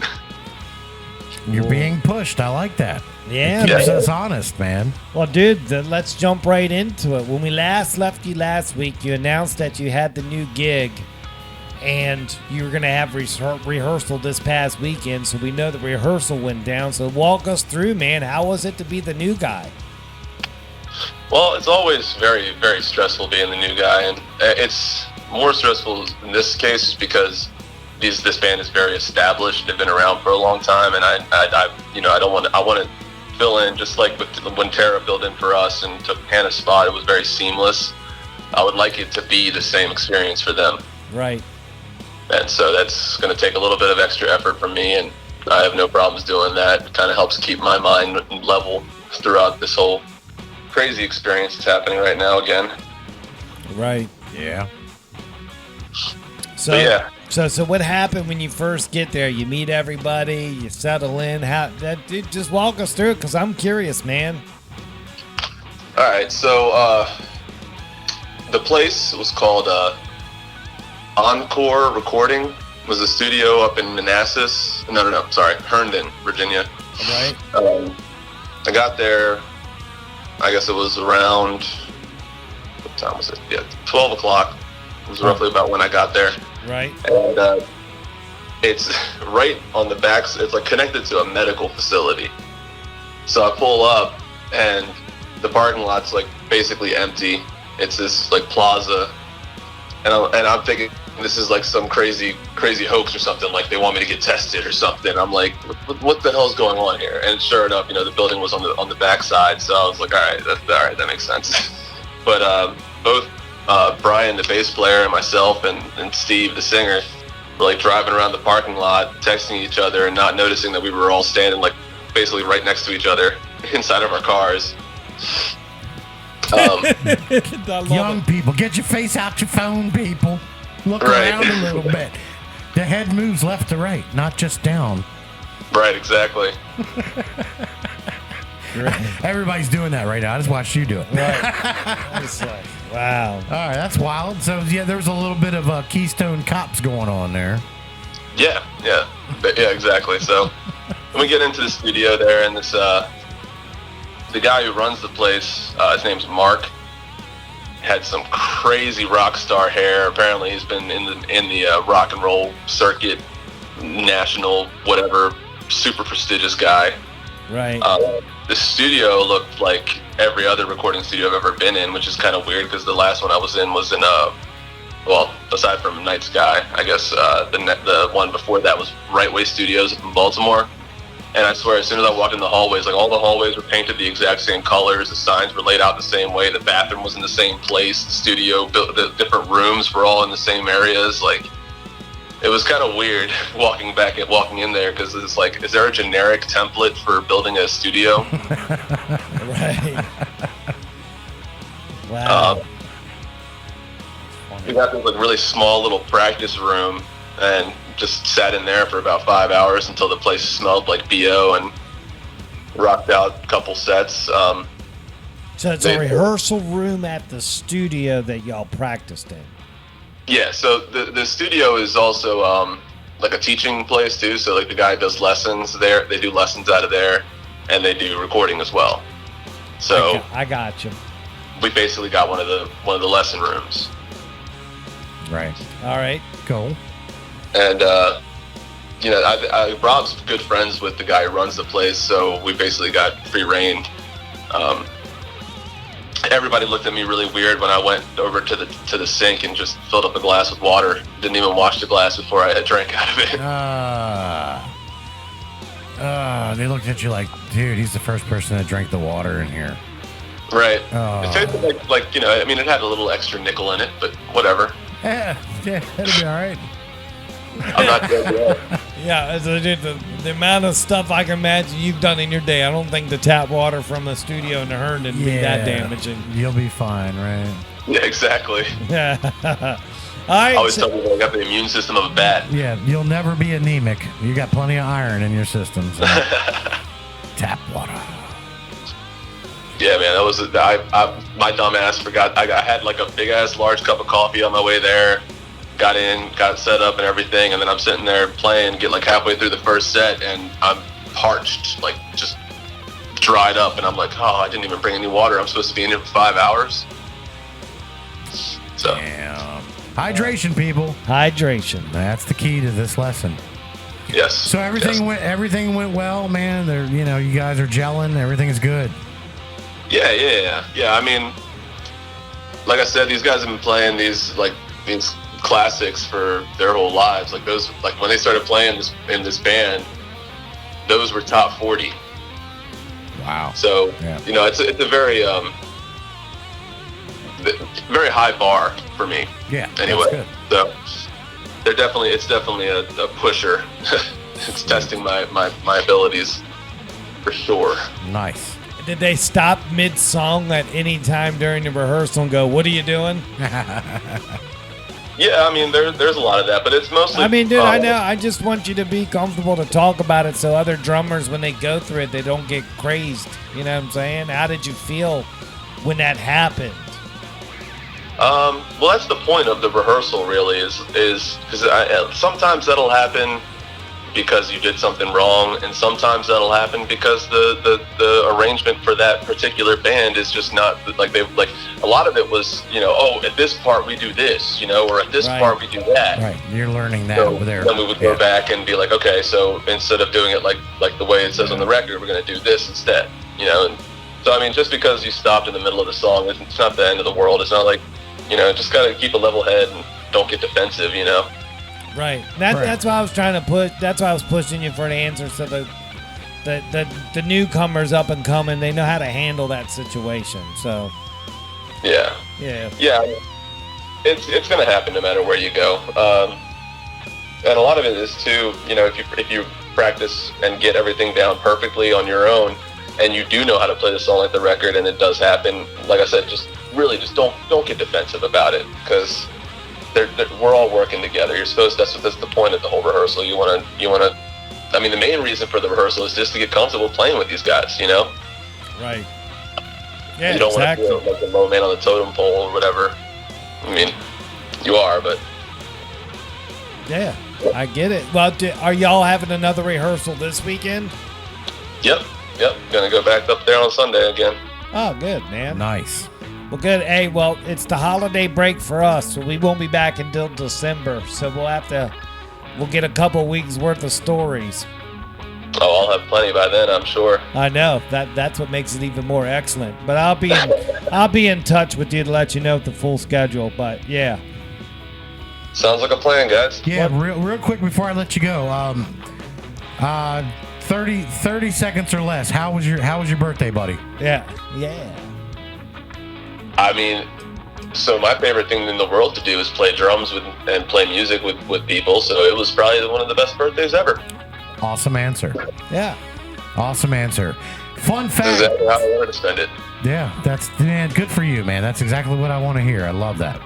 You're being pushed. I like that. Yeah, It keeps man. us honest, man. Well, dude, let's jump right into it. When we last left you last week, you announced that you had the new gig and you were going to have rehearsal this past weekend, so we know the rehearsal went down. So walk us through, man. How was it to be the new guy? Well, it's always very, very stressful being the new guy, and it's more stressful in this case because this band is very established. They've been around for a long time, and I want to fill in just like when Tara filled in for us and took Hannah's spot. It was very seamless. I would like it to be the same experience for them. Right. And so that's going to take a little bit of extra effort from me, and I have no problems doing that. It kind of helps keep my mind level throughout this whole crazy experience that's happening right now again. Right. Yeah. So, But yeah. So what happened when you first get there? You meet everybody, you settle in. Dude, just walk us through it because I'm curious, man. All right, so the place was called Encore Recording. It was a studio up in Manassas. Herndon, Virginia. Right. I got there, I guess it was around, what time was it? Yeah, 12 o'clock. It was roughly about when I got there. Right. And it's right on the back. It's like connected to a medical facility. So I pull up, and the parking lot's like basically empty. It's this like plaza, and I'm thinking this is like some crazy hoax or something. Like they want me to get tested or something. I'm like, what the hell's going on here? And sure enough, the building was on the back side. So I was like, all right, that makes sense. But both Brian, the bass player, and myself, and Steve, the singer, were like driving around the parking lot, texting each other, and not noticing that we were all standing like basically right next to each other inside of our cars. Young people, get your face out your phone, people. Look Right. around a little bit. The head moves left to right, not just down. Right, exactly. Everybody's doing that right now. I just watched you do it. Right. It's like, wow. All right, that's wild. So, yeah, there was a little bit of Keystone Cops going on there. Yeah, exactly. So when we get into the studio there, and this the guy who runs the place, his name's Mark, had some crazy rock star hair. Apparently, he's been in the rock and roll circuit, national, whatever, super prestigious guy. Right. The studio looked like every other recording studio I've ever been in, which is kind of weird because the last one I was in well, aside from Night Sky, I guess the one before that was Right Way Studios in Baltimore. And I swear, as soon as I walked in the hallways, like all the hallways were painted the exact same colors, the signs were laid out the same way, the bathroom was in the same place, the studio, the different rooms were all in the same areas. Like, it was kind of weird walking in there because it's like, is there a generic template for building a studio? Right. Wow. We got this like really small little practice room and just sat in there for about 5 hours until the place smelled like BO and rocked out a couple sets. So it's a rehearsal room at the studio that y'all practiced in. Yeah, so the studio is also like a teaching place too. So like the guy does lessons there. They do lessons out of there, and they do recording as well. So I got you. we basically got one of the lesson rooms. Right. All right. Cool. And Rob's good friends with the guy who runs the place, so we basically got free reign. Everybody looked at me really weird when I went over to the sink and just filled up a glass with water. Didn't even wash the glass before I had drank out of it. They looked at you like, dude, he's the first person that drank the water in here. Right. It tasted like it had a little extra nickel in it, but whatever. Yeah, it'll be all right. I'm not dead yet. Yeah, the amount of stuff I can imagine you've done in your day, I don't think the tap water from the studio in the Hearn would be that damaging. You'll be fine, right? Yeah, exactly. Yeah. All right. I always tell people I got the immune system of a bat. Yeah, you'll never be anemic. You got plenty of iron in your system. So. Tap water. Yeah, man, that was my dumb ass forgot. I had like a big ass large cup of coffee on my way there. Got in, got set up and everything, and then I'm sitting there playing, get like halfway through the first set, and I'm parched, like just dried up, and I'm like, oh, I didn't even bring any water. I'm supposed to be in here for 5 hours. So. Damn. Hydration, people. Hydration. That's the key to this lesson. Yes. So everything went well, man. You guys are gelling. Everything is good. Yeah. I mean, like I said, these guys have been playing these classics for their whole lives. Like those, like when they started playing in this band, those were top 40. Wow. So it's a very very high bar for me. Yeah. Anyway, so it's definitely a pusher. It's testing my abilities for sure. Nice. Did they stop mid-song at any time during the rehearsal and go, "What are you doing?" Yeah, I mean, there's a lot of that, but it's mostly... I mean, dude, I know. I just want you to be comfortable to talk about it so other drummers, when they go through it, they don't get crazed. You know what I'm saying? How did you feel when that happened? Well, that's the point of the rehearsal, really, is because sometimes that'll happen because you did something wrong, and sometimes that'll happen because the arrangement for that particular band is just not like a lot of it was, at this part we do this, or at this part we do that. Right, you're learning that over there. Then we would go back and be like, okay, so instead of doing it like the way it says on the record, we're going to do this instead, And so, I mean, just because you stopped in the middle of the song, it's not the end of the world. It's not like, just got to keep a level head and don't get defensive, Right. That's why I was trying to put. That's why I was pushing you for an answer, so the newcomers up and coming, they know how to handle that situation. So. Yeah. It's going to happen no matter where you go, and a lot of it is too. If you practice and get everything down perfectly on your own, and you do know how to play the song like the record, and it does happen. Like I said, just don't get defensive about it, because. We're all working together. You're supposed. That's the point of the whole rehearsal. You want to. I mean, the main reason for the rehearsal is just to get comfortable playing with these guys. Right. Yeah. You don't exactly. want to feel like the low man on the totem pole or whatever. I mean, you are, but. Yeah, I get it. Well, are y'all having another rehearsal this weekend? Yep. Gonna go back up there on Sunday again. Oh, good, man. Nice. Well, good. Hey, well, it's the holiday break for us, so we won't be back until December. So we'll get a couple weeks worth of stories. Oh, I'll have plenty by then, I'm sure. I know that's what makes it even more excellent. But I'll be in touch with you to let you know the full schedule. But yeah. Sounds like a plan, guys. Yeah, real quick before I let you go. 30 seconds or less. How was your birthday, buddy? Yeah. I mean, so my favorite thing in the world to do is play drums and play music with people. So it was probably one of the best birthdays ever. Awesome answer. Yeah. Awesome answer. Fun fact. That's exactly how I wanted to spend it. Yeah, good for you, man. That's exactly what I want to hear. I love that.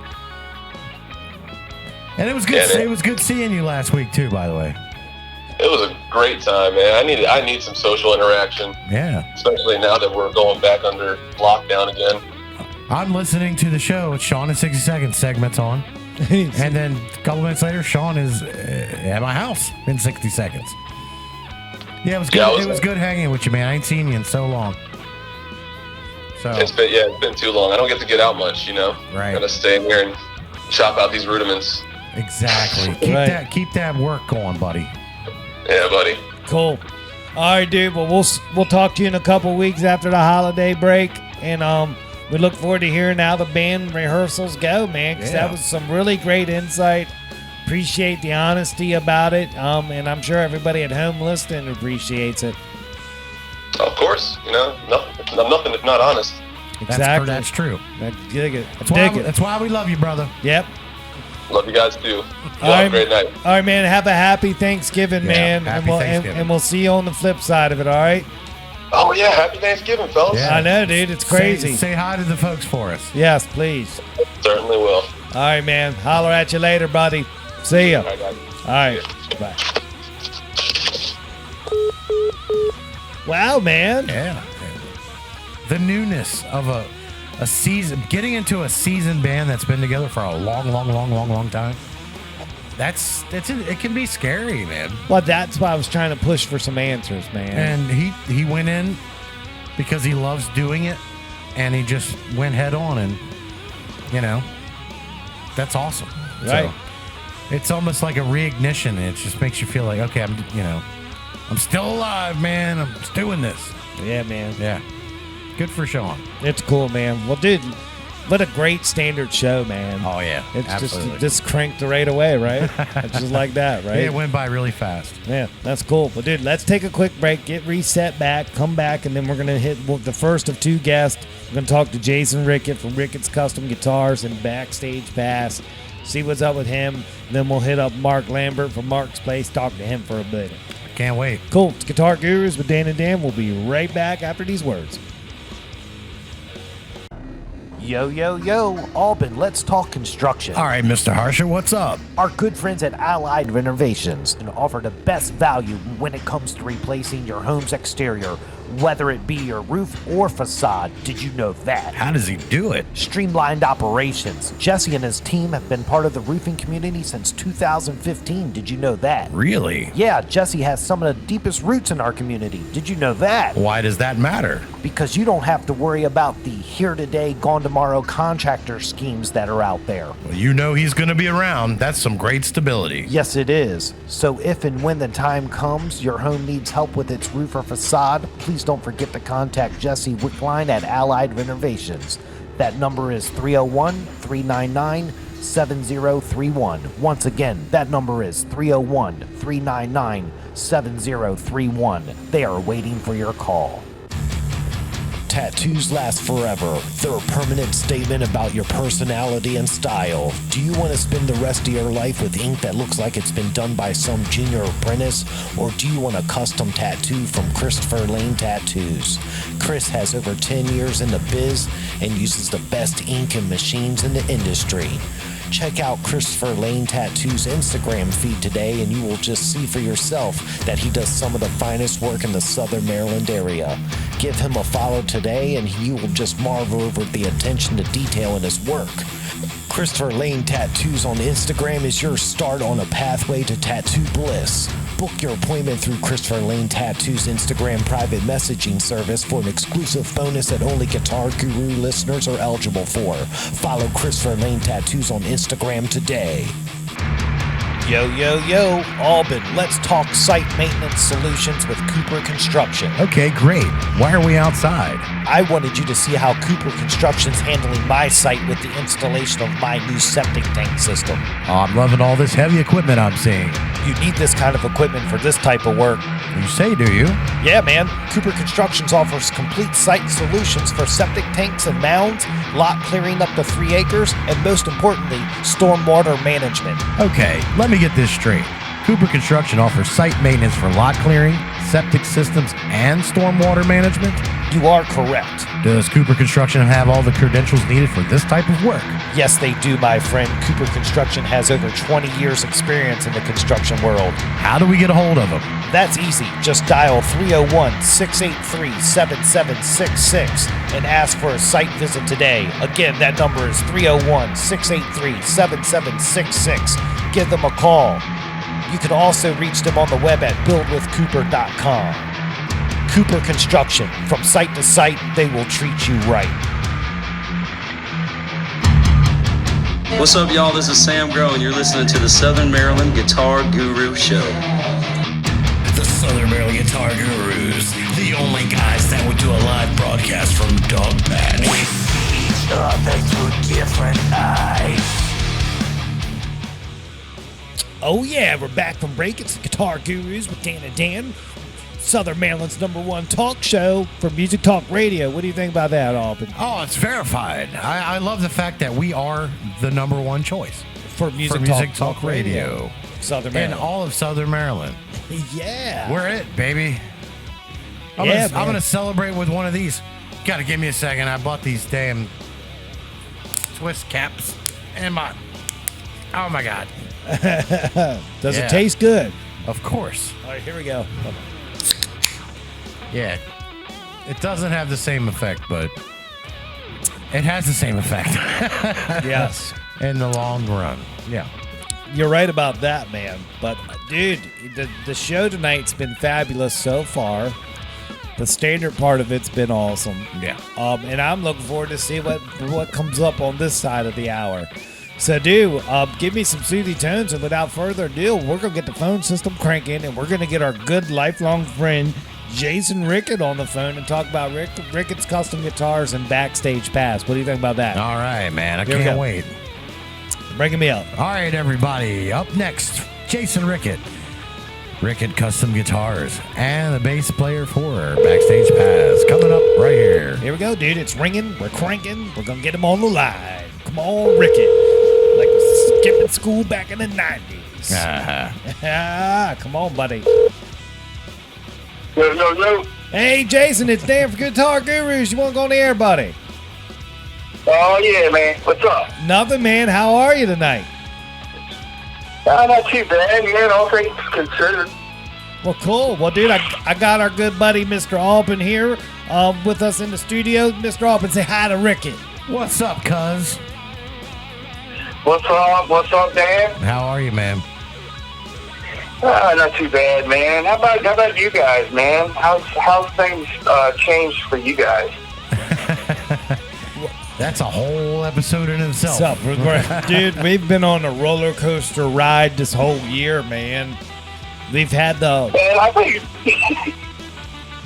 And it was good. It was good seeing you last week too, by the way. It was a great time, man. I need some social interaction. Yeah. Especially now that we're going back under lockdown again. I'm listening to the show. It's Sean in 60 Seconds segments on. And then a couple minutes later, Sean is at my house in 60 seconds. Yeah, it was good. Yeah, It was good hanging with you, man. I ain't seen you in so long. So It's been too long. I don't get to get out much, you know. Right. Gotta stay in here and chop out these rudiments. exactly. Keep that work going, buddy. Yeah, buddy. Cool. All right, dude. Well, we'll talk to you in a couple weeks after the holiday break, and we look forward to hearing how the band rehearsals go, man. Because that was some really great insight. Appreciate the honesty about it, and I'm sure everybody at home listening appreciates it. Of course, you know, I'm nothing if not honest. Exactly. That's true. I dig it. That's why we love you, brother. Yep. Love you guys too. All Have a great night. All right, man. Have a happy Thanksgiving, man. happy Thanksgiving. And we'll see you on the flip side of it, all right? Oh yeah, happy Thanksgiving, fellas. Yeah. I know, dude. It's crazy. Say hi to the folks for us. Yes, please. Certainly will. All right, man. Holler at you later, buddy. See ya. All right, guys. All right. Bye. Wow, man. Yeah. The newness of a season, getting into a seasoned band that's been together for a long time. It can be scary, man. Well, that's why I was trying to push for some answers, man. And he went in because he loves doing it, and he just went head on, and that's awesome. Right. So, it's almost like a reignition. It just makes you feel like, okay, I'm still alive, man. I'm just doing this. Yeah, man. Yeah. Good for Sean. It's cool, man. Well, dude, what a great standard show, man. Oh, yeah. It's absolutely. just cranked right away, right? It's just like that, right? Yeah, it went by really fast. Yeah, that's cool. But, dude, let's take a quick break, get reset back, come back, and then we're going to hit the first of two guests. We're going to talk to Jason Rickett from Ricketts Custom Guitars and Backstage Pass, see what's up with him. Then we'll hit up Mark Lambert from Mark's Place, talk to him for a bit. Can't wait. Cool. It's Guitar Gurus with Dan and Dan. We'll be right back after these words. Yo, yo, yo, Alban, let's talk construction. All right, Mr. Harsher, what's up? Our good friends at Allied Renovations can offer the best value when it comes to replacing your home's exterior, whether it be your roof or facade. Did you know that? How does he do it? Streamlined operations. Jesse and his team have been part of the roofing community since 2015. Did you know that? Really? Yeah, Jesse has some of the deepest roots in our community. Did you know that? Why does that matter? Because you don't have to worry about the here today, gone tomorrow contractor schemes that are out there. Well, you know he's going to be around. That's some great stability. Yes, it is. So if and when the time comes, your home needs help with its roof or facade, please don't forget to contact Jesse Wickline at Allied Renovations. That number is 301-399-7031. Once again, that number is 301-399-7031. They are waiting for your call. Tattoos last forever. They're a permanent statement about your personality and style. Do you want to spend the rest of your life with ink that looks like it's been done by some junior apprentice? Or do you want a custom tattoo from Christopher Lane Tattoos? Chris has over 10 years in the biz and uses the best ink and machines in the industry. Check out Christopher Lane Tattoo's Instagram feed today and you will just see for yourself that he does some of the finest work in the Southern Maryland area. Give him a follow today and you will just marvel over the attention to detail in his work. Christopher Lane Tattoos on Instagram is your start on a pathway to tattoo bliss. Book your appointment through Christopher Lane Tattoo's Instagram private messaging service for an exclusive bonus that only Guitar Guru listeners are eligible for. Follow Christopher Lane Tattoos on Instagram today. Yo, yo, yo, Alban, let's talk site maintenance solutions with Cooper Construction. Okay, great. Why are we outside? I wanted you to see how Cooper Construction's handling my site with the installation of my new septic tank system. Oh, I'm loving all this heavy equipment I'm seeing. You need this kind of equipment for this type of work. You say, do you? Yeah, man. Cooper Constructions offers complete site solutions for septic tanks and mounds, lot clearing up to 3 acres, and most importantly, stormwater management. Okay, let me get this straight. Cooper Construction offers site maintenance for lot clearing, septic systems, and stormwater management? You are correct. Does Cooper Construction have all the credentials needed for this type of work? Yes, they do, my friend. Cooper Construction has over 20 years experience in the construction world. How do we get a hold of them? That's easy. Just dial 301-683-7766 and ask for a site visit today. Again, that number is 301-683-7766. Give them a call. You can also reach them on the web at buildwithcooper.com. Cooper Construction. From site to site, they will treat you right. What's up, y'all? This is Sam Grow, and you're listening to the Southern Maryland Guitar Guru Show. The Southern Maryland Guitar Gurus, the only guys that would do a live broadcast from Dog Patch. We see each other through different eyes. Oh yeah, we're back from break. It's the Guitar Gurus with Dan and Dan, Southern Maryland's #1 talk show for Music Talk Radio. What do you think about that, Alban? Oh, it's verified. I love the fact that we are the #1 choice For Music Talk Radio. Southern In Maryland. all of Southern Maryland. Yeah. We're it, baby. I'm gonna celebrate with one of these. Gotta give me a second. I bought these damn Swiss caps and oh my God. Does Yeah. it taste good? Of course. All right, here we go. Yeah. It doesn't have the same effect, but it has the same effect. Yes. In the long run. Yeah. You're right about that, man. But, dude, the show tonight's been fabulous so far. The standard part of it's been awesome. Yeah. And I'm looking forward to see what comes up on this side of the hour. So, dude, give me some soothy tones, and without further ado, we're going to get the phone system cranking, and we're going to get our good lifelong friend, Jason Rickett, on the phone and talk about Ricketts Custom Guitars and Backstage Pass. What do you think about that? All right, man. I Here we can't go. wait. Bringing me up. All right, everybody. Up next, Jason Rickett. Rickett Custom Guitars and the bass player for Backstage Pass. Coming up right here. Here we go, dude. It's ringing. We're cranking. We're going to get him on the line. Come on, Rickett. Like skipping school back in the 90s. Ah, come on, buddy. Yo. Hey, Jason, it's Dan for Guitar Gurus. You want to go on the air, buddy? Oh, yeah, man. What's up? Nothing, man. How are you tonight? Not too bad, man. All things considered. Well, cool. Well, dude, I got our good buddy, Mr. Alban, here with us in the studio. Mr. Alban, say hi to Rickett. What's up, cuz? What's up? What's up, Dan? How are you, man? Not too bad, man. How about you guys, man? How's things changed for you guys? That's a whole episode in itself. What's up? Dude, we've been on a roller coaster ride this whole year, man. We've had the... Man, I think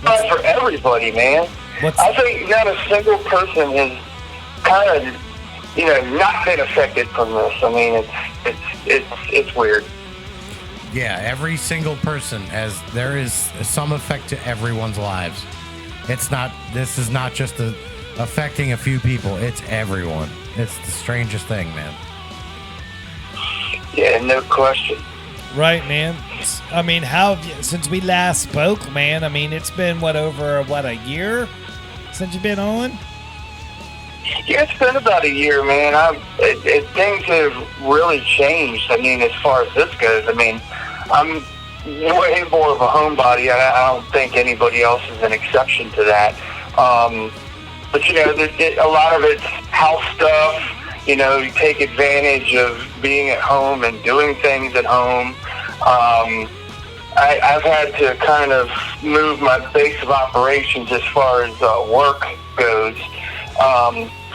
not for everybody, man. I think not a single person has kind of, not been affected from this. I mean, it's weird. Yeah, every single person there is some effect to everyone's lives. This is not just affecting a few people. It's everyone. It's the strangest thing, man. Yeah, no question. Right, man. I mean, how have you, since we last spoke, man, I mean, it's been, over a year since you've been on? Yeah, it's been about a year, man. Things have really changed. I mean, as far as this goes, I mean, I'm way more of a homebody. I don't think anybody else is an exception to that. But, a lot of it's house stuff. You take advantage of being at home and doing things at home. I've had to kind of move my base of operations as far as work goes.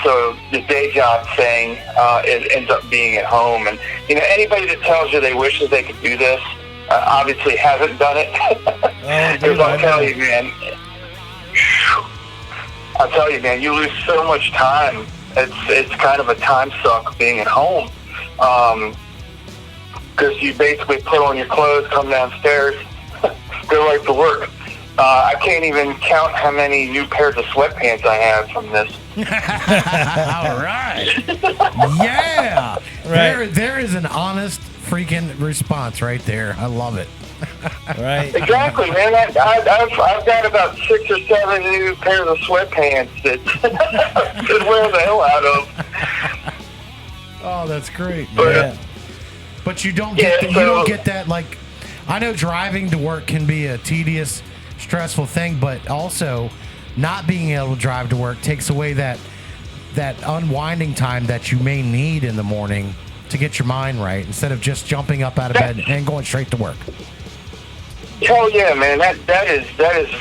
So the day job thing it ends up being at home. And, anybody that tells you they wishes they could do this obviously hasn't done it. Because I'll tell you, man, you lose so much time. It's kind of a time suck being at home. Because you basically put on your clothes, come downstairs, go right to work. I can't even count how many new pairs of sweatpants I have from this. All right. Yeah. Right. There is an honest freaking response right there. I love it. Right. Exactly, man. I've got about 6 or 7 new pairs of sweatpants that I could wear the hell out of. Oh, that's great. But, Yeah. But you don't get you don't get that, like, I know driving to work can be a tedious, stressful thing, but also not being able to drive to work takes away that unwinding time that you may need in the morning to get your mind right, instead of just jumping up out of bed and going straight to work. Oh yeah, man, that is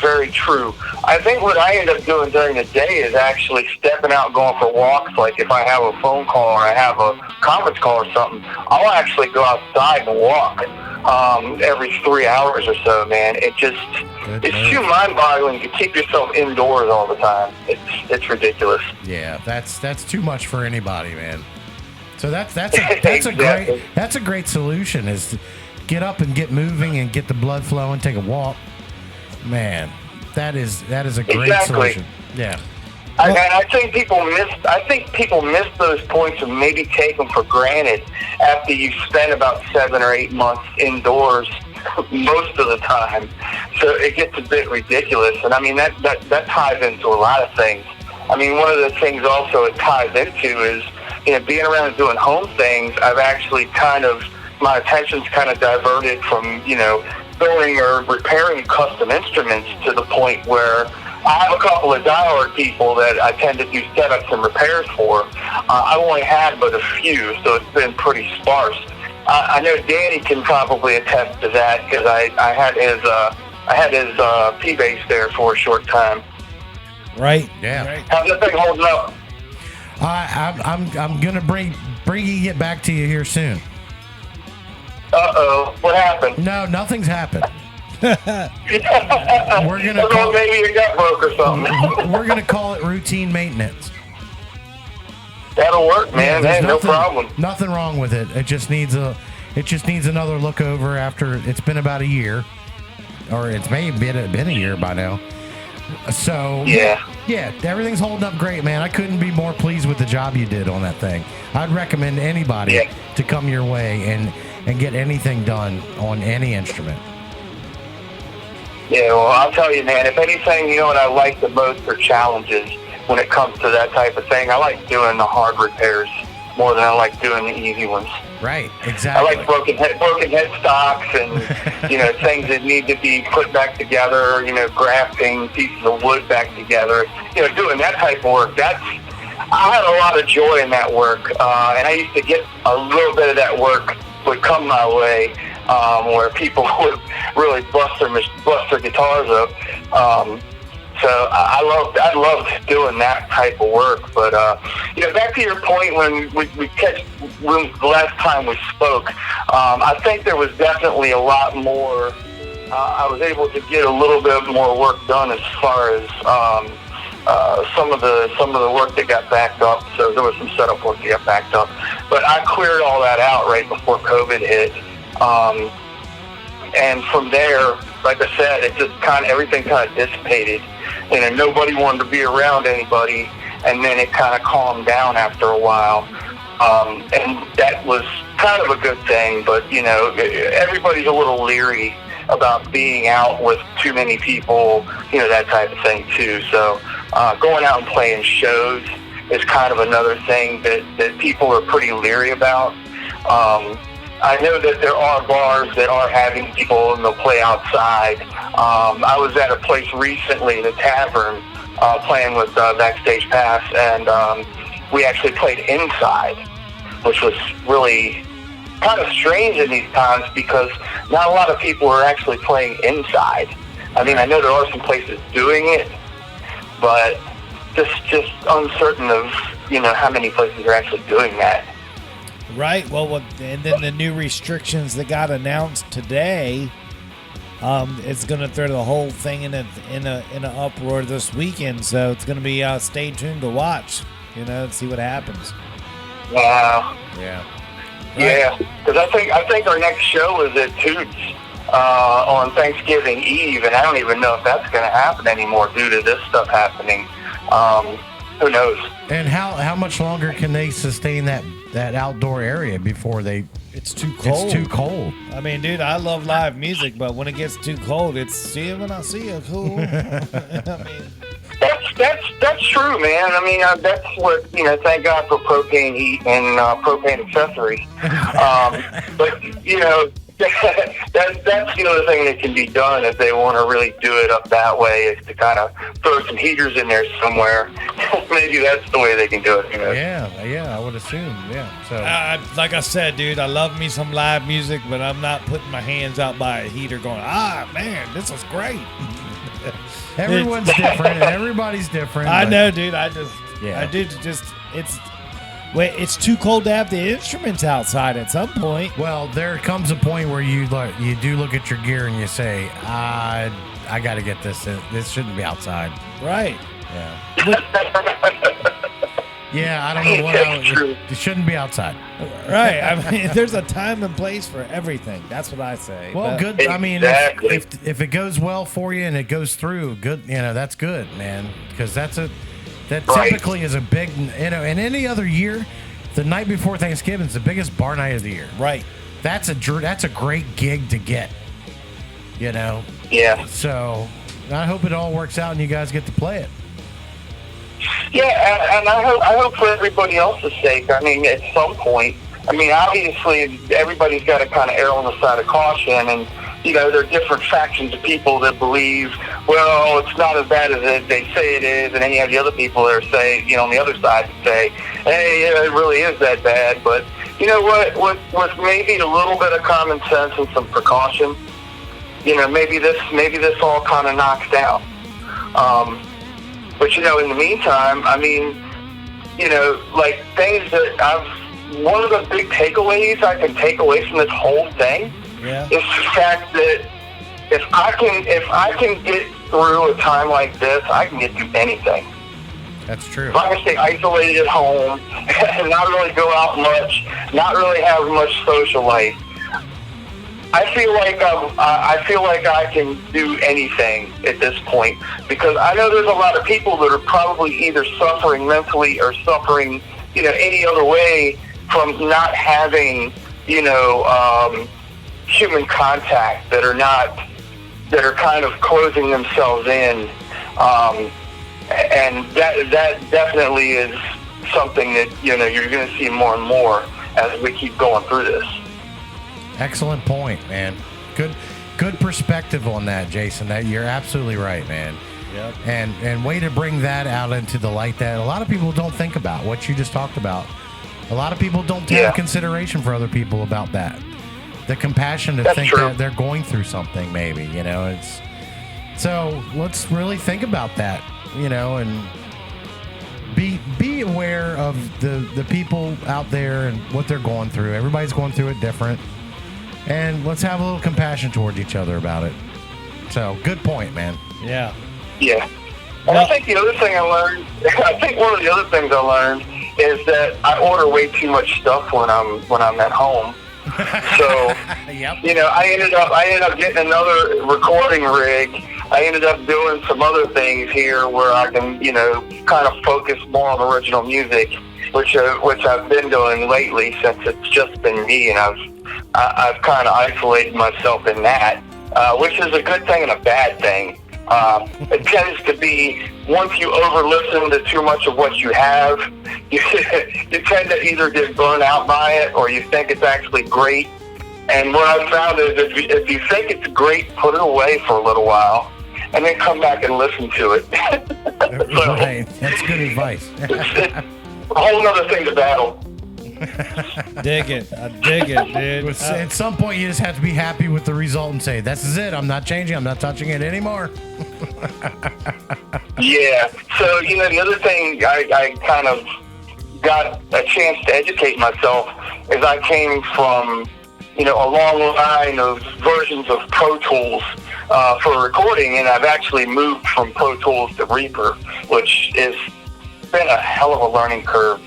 very true. I think what I end up doing during the day is actually stepping out and going for walks. Like if I have a phone call or I have a conference call or something, I'll actually go outside and walk every 3 hours or so, man. It's too mind-boggling to keep yourself indoors all the time. It's ridiculous. Yeah, that's too much for anybody, man. So that's Exactly. a great solution, is to get up and get moving and get the blood flowing, take a walk. Man, that is a great solution. Yeah. I think people miss those points and maybe take them for granted after you've spent about 7 or 8 months indoors most of the time. So it gets a bit ridiculous. And I mean, that ties into a lot of things. I mean, one of the things also it ties into is, being around and doing home things, I've actually my attention's kind of diverted from, building or repairing custom instruments to the point where I have a couple of diehard people that I tend to do setups and repairs for. I've only had but a few, so it's been pretty sparse. I know Danny can probably attest to that, because I had his P-Bass there for a short time. Right. Yeah. Right. How's that thing holding up? I'm gonna bringing it back to you here soon. Uh-oh, what happened? No, nothing's happened. We're gonna call, maybe your gut broke or something. we're gonna call it routine maintenance. That'll work, man. There's No problem. Nothing wrong with it. It just needs another look over after it's been about a year, or it's maybe been a year by now. So yeah, everything's holding up great, man. I couldn't be more pleased with the job you did on that thing. I'd recommend anybody to come your way and get anything done on any instrument. Yeah, well, I'll tell you, man, if anything, what I like the most are challenges when it comes to that type of thing. I like doing the hard repairs more than I like doing the easy ones. Right, exactly. I like broken headstocks and, things that need to be put back together, grafting pieces of wood back together. Doing that type of work, I had a lot of joy in that work. And I used to get a little bit of that work would come my way, where people would really bust their guitars up. So I loved doing that type of work. But back to your point when the last time we spoke, I think there was definitely a lot more. I was able to get a little bit more work done as far as some of the work that got backed up. So there was some setup work that got backed up, but I cleared all that out right before COVID hit. And from there, like I said, it just everything kind of dissipated. Nobody wanted to be around anybody, and then it kind of calmed down after a while. And that was kind of a good thing, but, everybody's a little leery about being out with too many people, that type of thing too. So going out and playing shows is kind of another thing that people are pretty leery about. I know that there are bars that are having people and they'll play outside. I was at a place recently, the Tavern, playing with Backstage Pass, and we actually played inside, which was really kind of strange in these times because not a lot of people are actually playing inside. I mean, I know there are some places doing it, but just uncertain of, how many places are actually doing that. Right. Well, and then the new restrictions that got announced today, it's going to throw the whole thing in an uproar this weekend. So it's going to be stay tuned to watch, and see what happens. Wow. Yeah. Right. Yeah, because I think our next show is at Toots on Thanksgiving Eve, and I don't even know if that's going to happen anymore due to this stuff happening. Who knows? And how much longer can they sustain that that outdoor area before they. It's too cold. It's too cold. I mean, dude, I love live music, but when it gets too cold, it's see you when I see you. Cool. I mean, that's true, man. I mean, that's what, thank God for propane heat and propane accessories. But that's the other thing that can be done if they want to really do it up that way, is to kind of throw some heaters in there somewhere. Maybe that's the way they can do it. Yeah, I would assume. Yeah. So, like I said, dude, I love me some live music, but I'm not putting my hands out by a heater going, man, this is great. everyone's different. Everybody's different. I know, dude. It's too cold to have the instruments outside at some point. Well, there comes a point where you do look at your gear and you say, I got to get this. This shouldn't be outside. Right. Yeah. Yeah, I don't know what it shouldn't be outside. Right. I mean, there's a time and place for everything. That's what I say. Well, good. Exactly. I mean, if it goes well for you and it goes through, good. That's good, man. Because that typically is a big. In any other year, the night before Thanksgiving is the biggest bar night of the year. Right. That's a great gig to get. Yeah. So I hope it all works out and you guys get to play it. Yeah, and I hope for everybody else's sake. I mean, at some point, obviously everybody's got to kind of err on the side of caution, and there are different factions of people that believe, well, it's not as bad as they say it is, and then you have the other people that are saying, on the other side that say, hey, it really is that bad. But you know what? With maybe a little bit of common sense and some precaution, maybe this all kind of knocks down. But in the meantime, like things that one of the big takeaways I can take away from this whole thing is the fact that if I can get through a time like this, I can get through anything. That's true. If I can stay isolated at home and not really go out much, not really have much social life, I feel like I can do anything at this point, because I know there's a lot of people that are probably either suffering mentally or suffering, any other way from not having, human contact, that are kind of closing themselves in, and that definitely is something that you're going to see more and more as we keep going through this. Excellent point, man. Good perspective on that, Jason. That you're absolutely right, man. Yep. And way to bring that out into the light that a lot of people don't think about, what you just talked about. A lot of people don't have consideration for other people about that. The compassion to think that they're going through something, maybe, it's so let's really think about that, and be aware of the people out there and what they're going through. Everybody's going through it different. And let's have a little compassion towards each other about it. So, good point, man. Yeah. Yeah. And I think the other thing one of the other things I learned is that I order way too much stuff when I'm at home. So, I ended up getting another recording rig. I ended up doing some other things here where I can, kind of focus more on original music, which I've been doing lately since it's just been me, and I've kind of isolated myself in that, which is a good thing and a bad thing. It tends to be, once you over-listen to too much of what you have, you tend to either get burned out by it or you think it's actually great. And what I've found is if you think it's great, put it away for a little while and then come back and listen to it. Right. That's good advice. It's a whole other thing to battle. Dig it. I dig it, dude. At some point, you just have to be happy with the result and say, this is it. I'm not changing. I'm not touching it anymore. Yeah. So, the other thing I kind of got a chance to educate myself is I came from, a long line of versions of Pro Tools for recording, and I've actually moved from Pro Tools to Reaper, which has been a hell of a learning curve.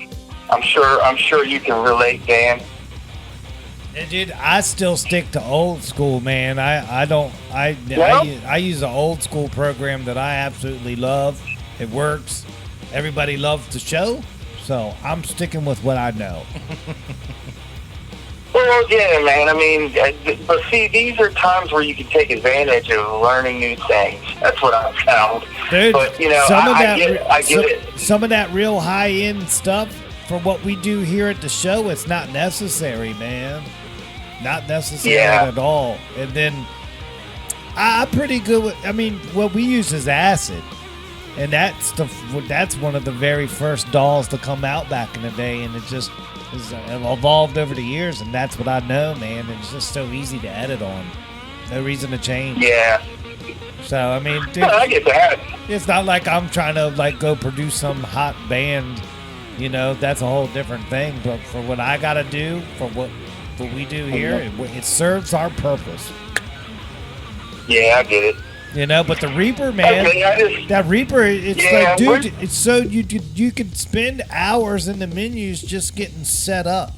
I'm sure you can relate, Dan. Yeah, dude, I still stick to old school, man. I use an old school program that I absolutely love. It works. Everybody loves the show. So I'm sticking with what I know. Well, yeah, man. I mean, but see, these are times where you can take advantage of learning new things. That's what I've found. Dude, but, you know, I get it. Some of that real high-end stuff for what we do here at the show, it's not necessary, man. Not necessary at all. And then I'm pretty good with, I mean, what we use is acid. And that's one of the very first dolls to come out back in the day, and it just has evolved over the years, and that's what I know, man. It's just so easy to edit on. No reason to change. Yeah. So, I mean, dude, I get that. It's not like I'm trying to, like, go produce some hot band. You know, that's a whole different thing. But for what I got to do, for what we do here, it serves our purpose. Yeah, I get it. You know, but the Reaper, man, that Reaper, it's like, dude, it's so you could spend hours in the menus just getting set up.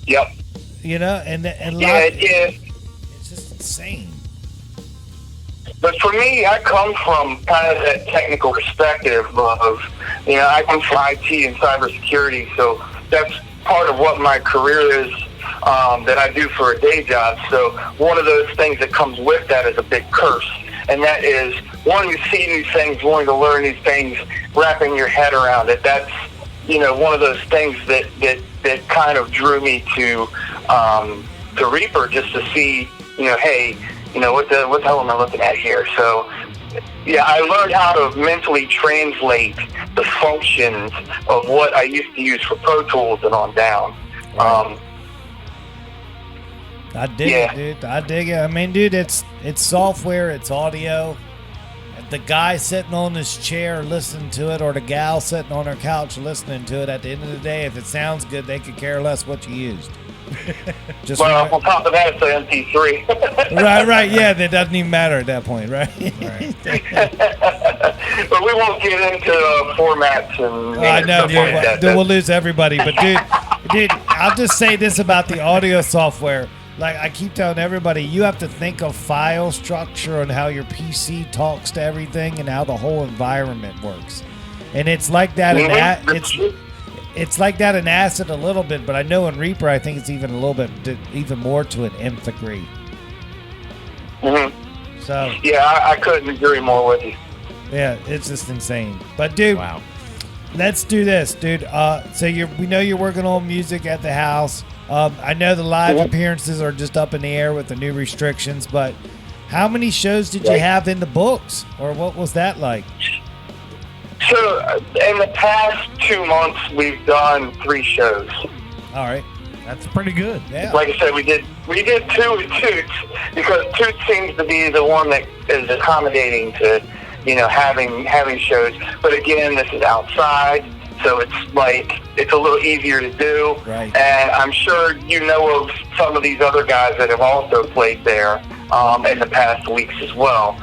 Yep. You know, and it's just insane. But for me, I come from kind of that technical perspective of, you know, I come from IT and cybersecurity, so that's part of what my career is. That I do for a day job. So one of those things that comes with that is a big curse. And that is wanting to see new things, wanting to learn new things, wrapping your head around it. That's, you know, one of those things that kind of drew me to Reaper, just to see, you know, hey, you know, what the hell am I looking at here? So, yeah, I learned how to mentally translate the functions of what I used to use for Pro Tools and on down. I dig it, dude. I dig it. I mean, dude, it's software, it's audio. The guy sitting on his chair listening to it, or the gal sitting on her couch listening to it, at the end of the day, if it sounds good, they could care less what you used. Just on top of that, it's an MP3. right. Yeah, that doesn't even matter at that point, right? But we won't get into formats and I know, stuff dude. like that. We'll lose everybody. But dude, I'll just say this about the audio software. Like I keep telling everybody, you have to think of file structure and how your PC talks to everything and how the whole environment works. And it's like that it's like that in Acid a little bit, but I know in Reaper I think it's even a little bit even more to an nth degree. Mm-hmm. So yeah, I couldn't agree more with you. Yeah, it's just insane. But dude, wow. Let's do this, dude. So we know you're working on music at the house. I know the live appearances are just up in the air with the new restrictions, but how many shows did you have in the books, or what was that like? So in the past 2 months, we've done 3 shows. All right, that's pretty good. Yeah. Like I said, we did 2 with Toots, because Toots seems to be the one that is accommodating to, you know, having shows. But again, this is outside. So it's a little easier to do. Right. And I'm sure you know of some of these other guys that have also played there in the past weeks as well.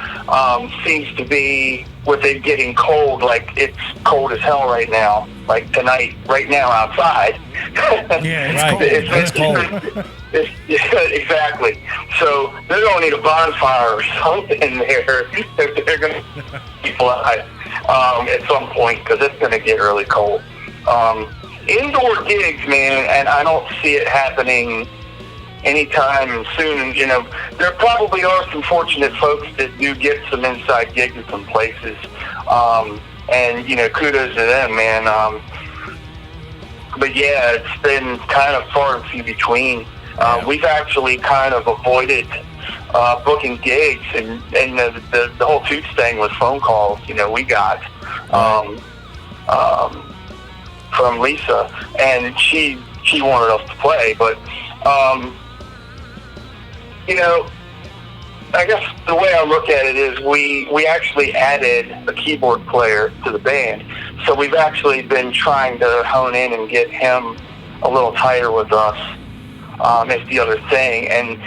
Seems to be with it getting cold, like it's cold as hell right now. Like tonight, right now outside. Yeah, it's cold. It's cold. Exactly. So they're going to need a bonfire or something there if they're going to keep alive at some point, because it's going to get really cold. Indoor gigs, man, and I don't see it happening anytime soon. You know, there probably are some fortunate folks that do get some inside gigs at some places, and you know, kudos to them, man. But yeah, it's been kind of far and few between. We've actually kind of avoided booking gigs, and the whole Toots thing was phone calls. You know, we got from Lisa, and she wanted us to play, but you know, I guess the way I look at it is we actually added a keyboard player to the band, so we've actually been trying to hone in and get him a little tighter with us. Is the other thing, and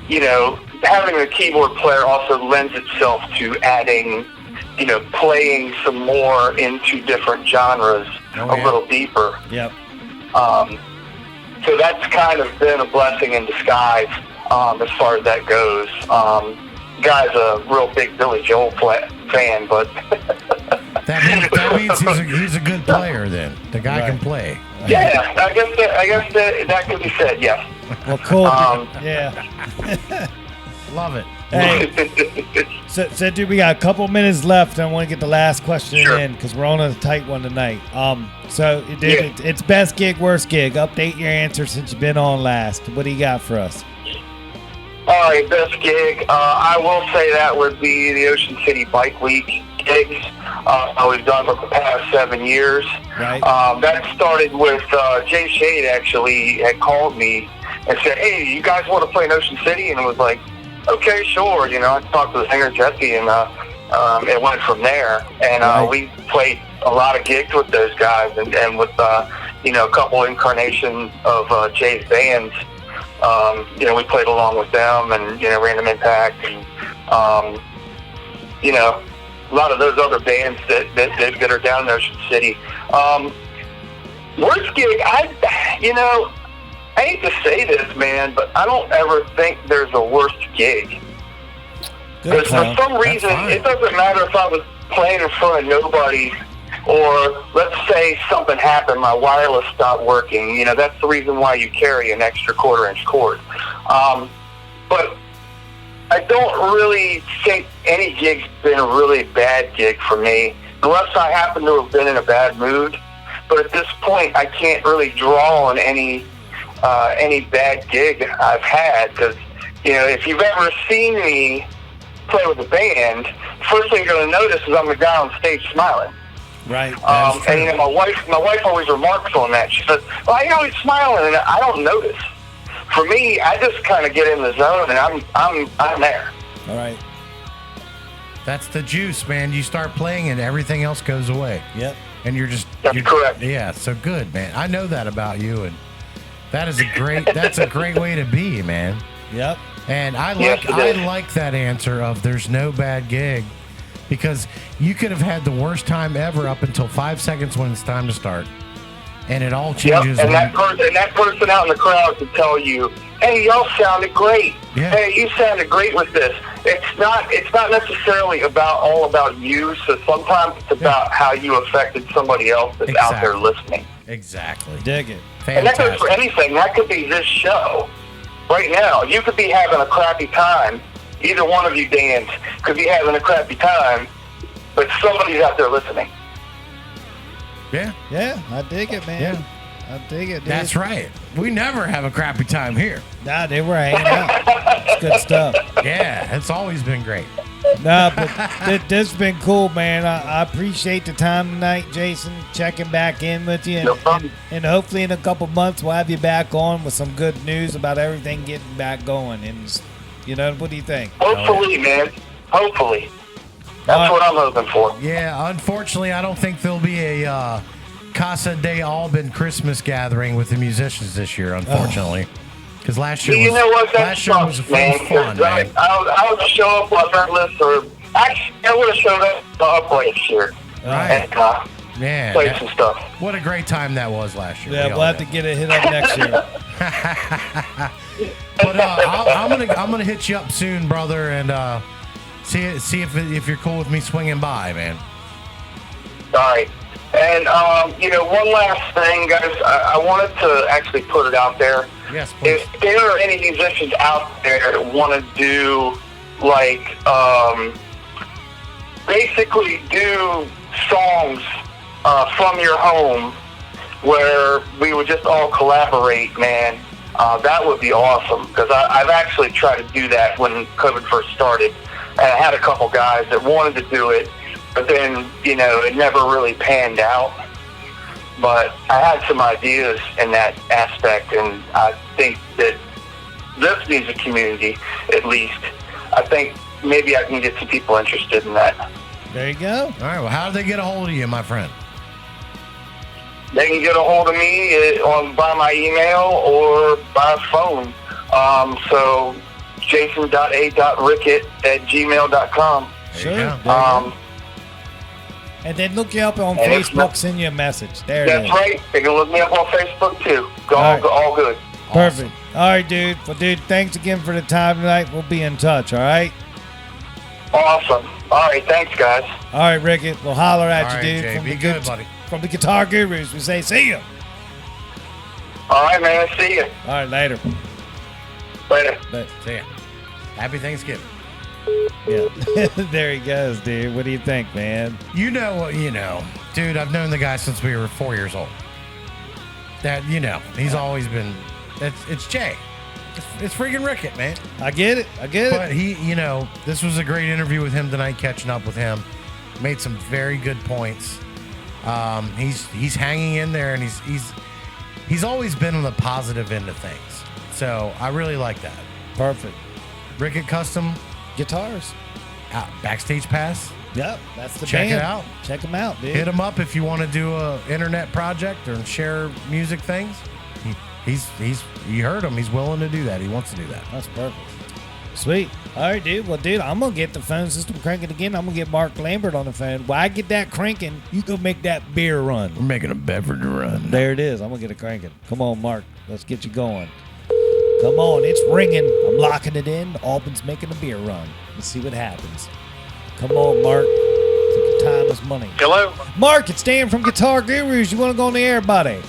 you know, having a keyboard player also lends itself to adding, you know, playing some more into different genres a little deeper. Yep. So that's kind of been a blessing in disguise as far as that goes. Guy's a real big Billy Joel fan, but That means he's a good player then. The guy can play. Yeah, I guess that could be said, yes. Well, cool. Yeah. Love it. Hey, so dude, we got a couple minutes left. I want to get the last question in because we're on a tight one tonight. So dude, it's best gig, worst gig. Update your answer since you've been on last. What do you got for us? All right, best gig. I will say that would be the Ocean City Bike Week gigs. We've done for the past 7 years. Right. That started with Jay Shade actually had called me and said, "Hey, you guys want to play in Ocean City?" And I was like, "Okay, sure." You know, I talked to the singer Jesse, and it went from there. And we played a lot of gigs with those guys, and with a couple incarnations of Jay's bands. We played along with them, and Random Impact, and a lot of those other bands that are down in Ocean City. Worst gig, I hate to say this, man, but I don't ever think there's a worst gig. Because for some reason, it doesn't matter if I was playing in front of nobody, or let's say something happened, my wireless stopped working. That's the reason why you carry an extra 1/4-inch cord. But I don't really think any gig's been a really bad gig for me, unless I happen to have been in a bad mood. But at this point, I can't really draw on any bad gig I've had, because if you've ever seen me play with a band, first thing you're going to notice is I'm the guy on stage smiling. Right. And my wife always remarks on that. She says, "Why are you always smiling?" And I don't notice. For me, I just kind of get in the zone, and I'm there. All right. That's the juice, man. You start playing, and everything else goes away. Yep. And you're correct. Yeah. So good, man. I know that about you, and that's a great way to be, man. Yep. And I like that answer of there's no bad gig, because you could have had the worst time ever up until 5 seconds when it's time to start, and it all changes. Yep. And that person out in the crowd could tell you, "Hey, y'all sounded great. Yeah. Hey, you sounded great with this." It's not necessarily all about you. So sometimes it's about how you affected somebody else that's out there listening. Exactly. Dig it. Fantastic. And that goes for anything. That could be this show right now. You could be having a crappy time. Either one of you, Dans, could be having a crappy time, but somebody's out there listening. Yeah. Yeah, I dig it, man. Yeah. I dig it, dude. That's right. We never have a crappy time here. Nah, they were hanging out. It's good stuff. Yeah, it's always been great. No, but this has been cool, man. I appreciate the time tonight, Jason, checking back in with you. No problem. And hopefully in a couple months we'll have you back on with some good news about everything getting back going. And, what do you think? Hopefully, man. Hopefully. That's what I'm hoping for. Yeah, unfortunately, I don't think there'll be a Casa de Alban Christmas gathering with the musicians this year, unfortunately. Because last year was fun, man. I would show up on that list, or actually, I would have showed up last year. Right. And, played some stuff. What a great time that was last year. Yeah, we'll have to get it hit up next year. But I'm gonna hit you up soon, brother, and see if you're cool with me swinging by, man. All right. And, one last thing, guys. I wanted to actually put it out there. Yes, please. If there are any musicians out there that want to do, basically do songs from your home where we would just all collaborate, man, that would be awesome. Because I've actually tried to do that when COVID first started. And I had a couple guys that wanted to do it, but then, it never really panned out. But I had some ideas in that aspect, and I think that this music community, at least, I think maybe I can get some people interested in that. There you go. All right, well, how do they get a hold of you, my friend? They can get a hold of me by my email or by phone. So jason.a.rickett@gmail.com. Sure. And then look you up on Facebook, send you a message. There it is. That's right. They can look me up on Facebook, too. All good. Perfect. All right, dude. Well, dude, thanks again for the time tonight. We'll be in touch, all right? Awesome. All right, thanks, guys. All right, Rickett. We'll holler at All you, right, dude. Jay, from be the good, buddy. From the Guitar Gurus, we say see you. All right, man. See you. All right, later. Later. But, See ya. Happy Thanksgiving. yeah, there he goes, dude. What do you think, man? You know what you know. Dude, I've known the guy since we were 4 years old. That, he's always been, it's Jay. It's freaking Rickett, man. I get it. But he, this was a great interview with him tonight, catching up with him. Made some very good points. He's hanging in there, and he's always been on the positive end of things. So I really like that. Perfect. Rickett Custom Guitars. Backstage Pass. Yep, that's the Check band. it out. Check them out, dude. Hit him up if you want to do a internet project or share music things. You heard him. He's willing to do that. He wants to do that. That's perfect. Sweet. All right, dude. Well, dude, I'm going to get the phone system cranking again. I'm going to get Mark Lambert on the phone. While I get that cranking, you go make that beer run. We're making a beverage run. There it is. I'm going to get it cranking. Come on, Mark. Let's get you going. Come on. It's ringing. I'm locking it in. Alban's making a beer run. Let's see what happens. Come on, Mark. Time is money. Hello? Mark, it's Dan from Guitar Gurus. You want to go on the air, buddy?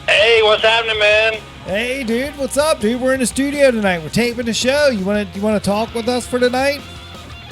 Hey, what's happening, man? Hey, dude. What's up, dude? We're in the studio tonight. We're taping the show. You want to talk with us for tonight?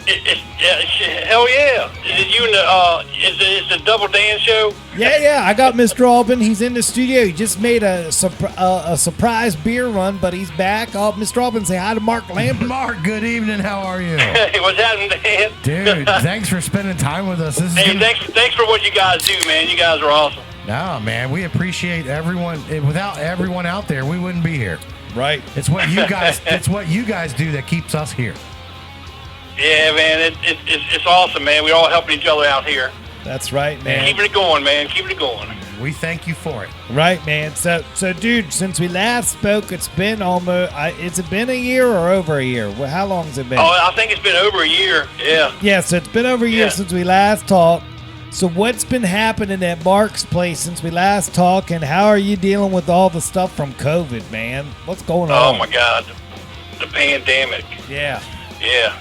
Hell yeah. Is the Double Dan show? Yeah. I got Mr. Alban. He's in the studio. He just made a surprise beer run, but he's back. Mr. Alban, say hi to Mark Lambert. Mark, good evening. How are you? Hey, what's happening, Dan? Dude, thanks for spending time with us. Thanks for what you guys do, man. You guys are awesome. No, man, we appreciate everyone. Without everyone out there, we wouldn't be here. Right. It's what you guys. It's what you guys do that keeps us here. Yeah, man. It's awesome, man. We're all helping each other out here. That's right, man. Keeping it going, man. Keeping it going. We thank you for it. Right, man. So, dude, since we last spoke, it's been almost. It's been a year or over a year. How long has it been? Oh, I think it's been over a year. Yeah. Yeah. So it's been over a year since we last talked. So what's been happening at Mark's place since we last talked, and how are you dealing with all the stuff from COVID, man? What's going on? Oh my God, the pandemic. Yeah. Yeah,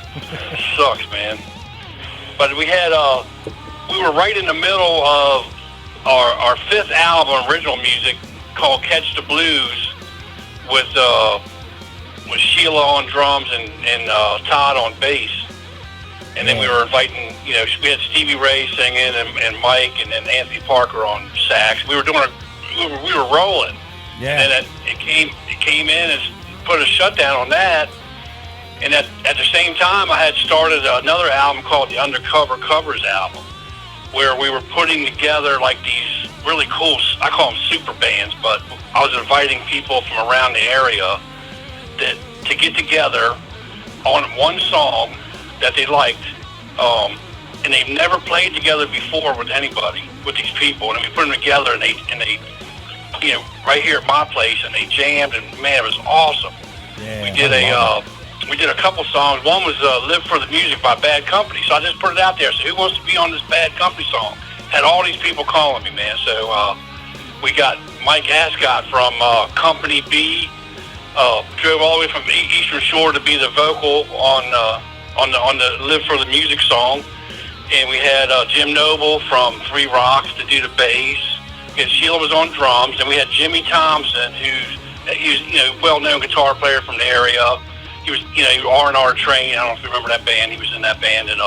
sucks, man. But we had we were right in the middle of our fifth album, original music, called "Catch the Blues," with Sheila on drums and Todd on bass. And then we were inviting, we had Stevie Ray singing and Mike, and then Anthony Parker on sax. We were doing we were rolling. Yeah. And then it came in and put a shutdown on that. And at the same time, I had started another album called the Undercover Covers album, where we were putting together like these really cool, I call them super bands, but I was inviting people from around the area to get together on one song that they liked, and they've never played together before with anybody, with these people, and we put them together, and they right here at my place, and they jammed, and man, it was awesome. Yeah, We did a couple songs. One was "Live for the Music" by Bad Company, so I just put it out there. So who wants to be on this Bad Company song? Had all these people calling me, man. So we got Mike Ascot from Company B. Drove all the way from Eastern Shore to be the vocal on the "Live for the Music" song, and we had Jim Noble from Three Rocks to do the bass. And Sheila was on drums, and we had Jimmy Thompson, who's well-known guitar player from the area. He was R&R trained. I don't know if you remember that band. He was in that band, and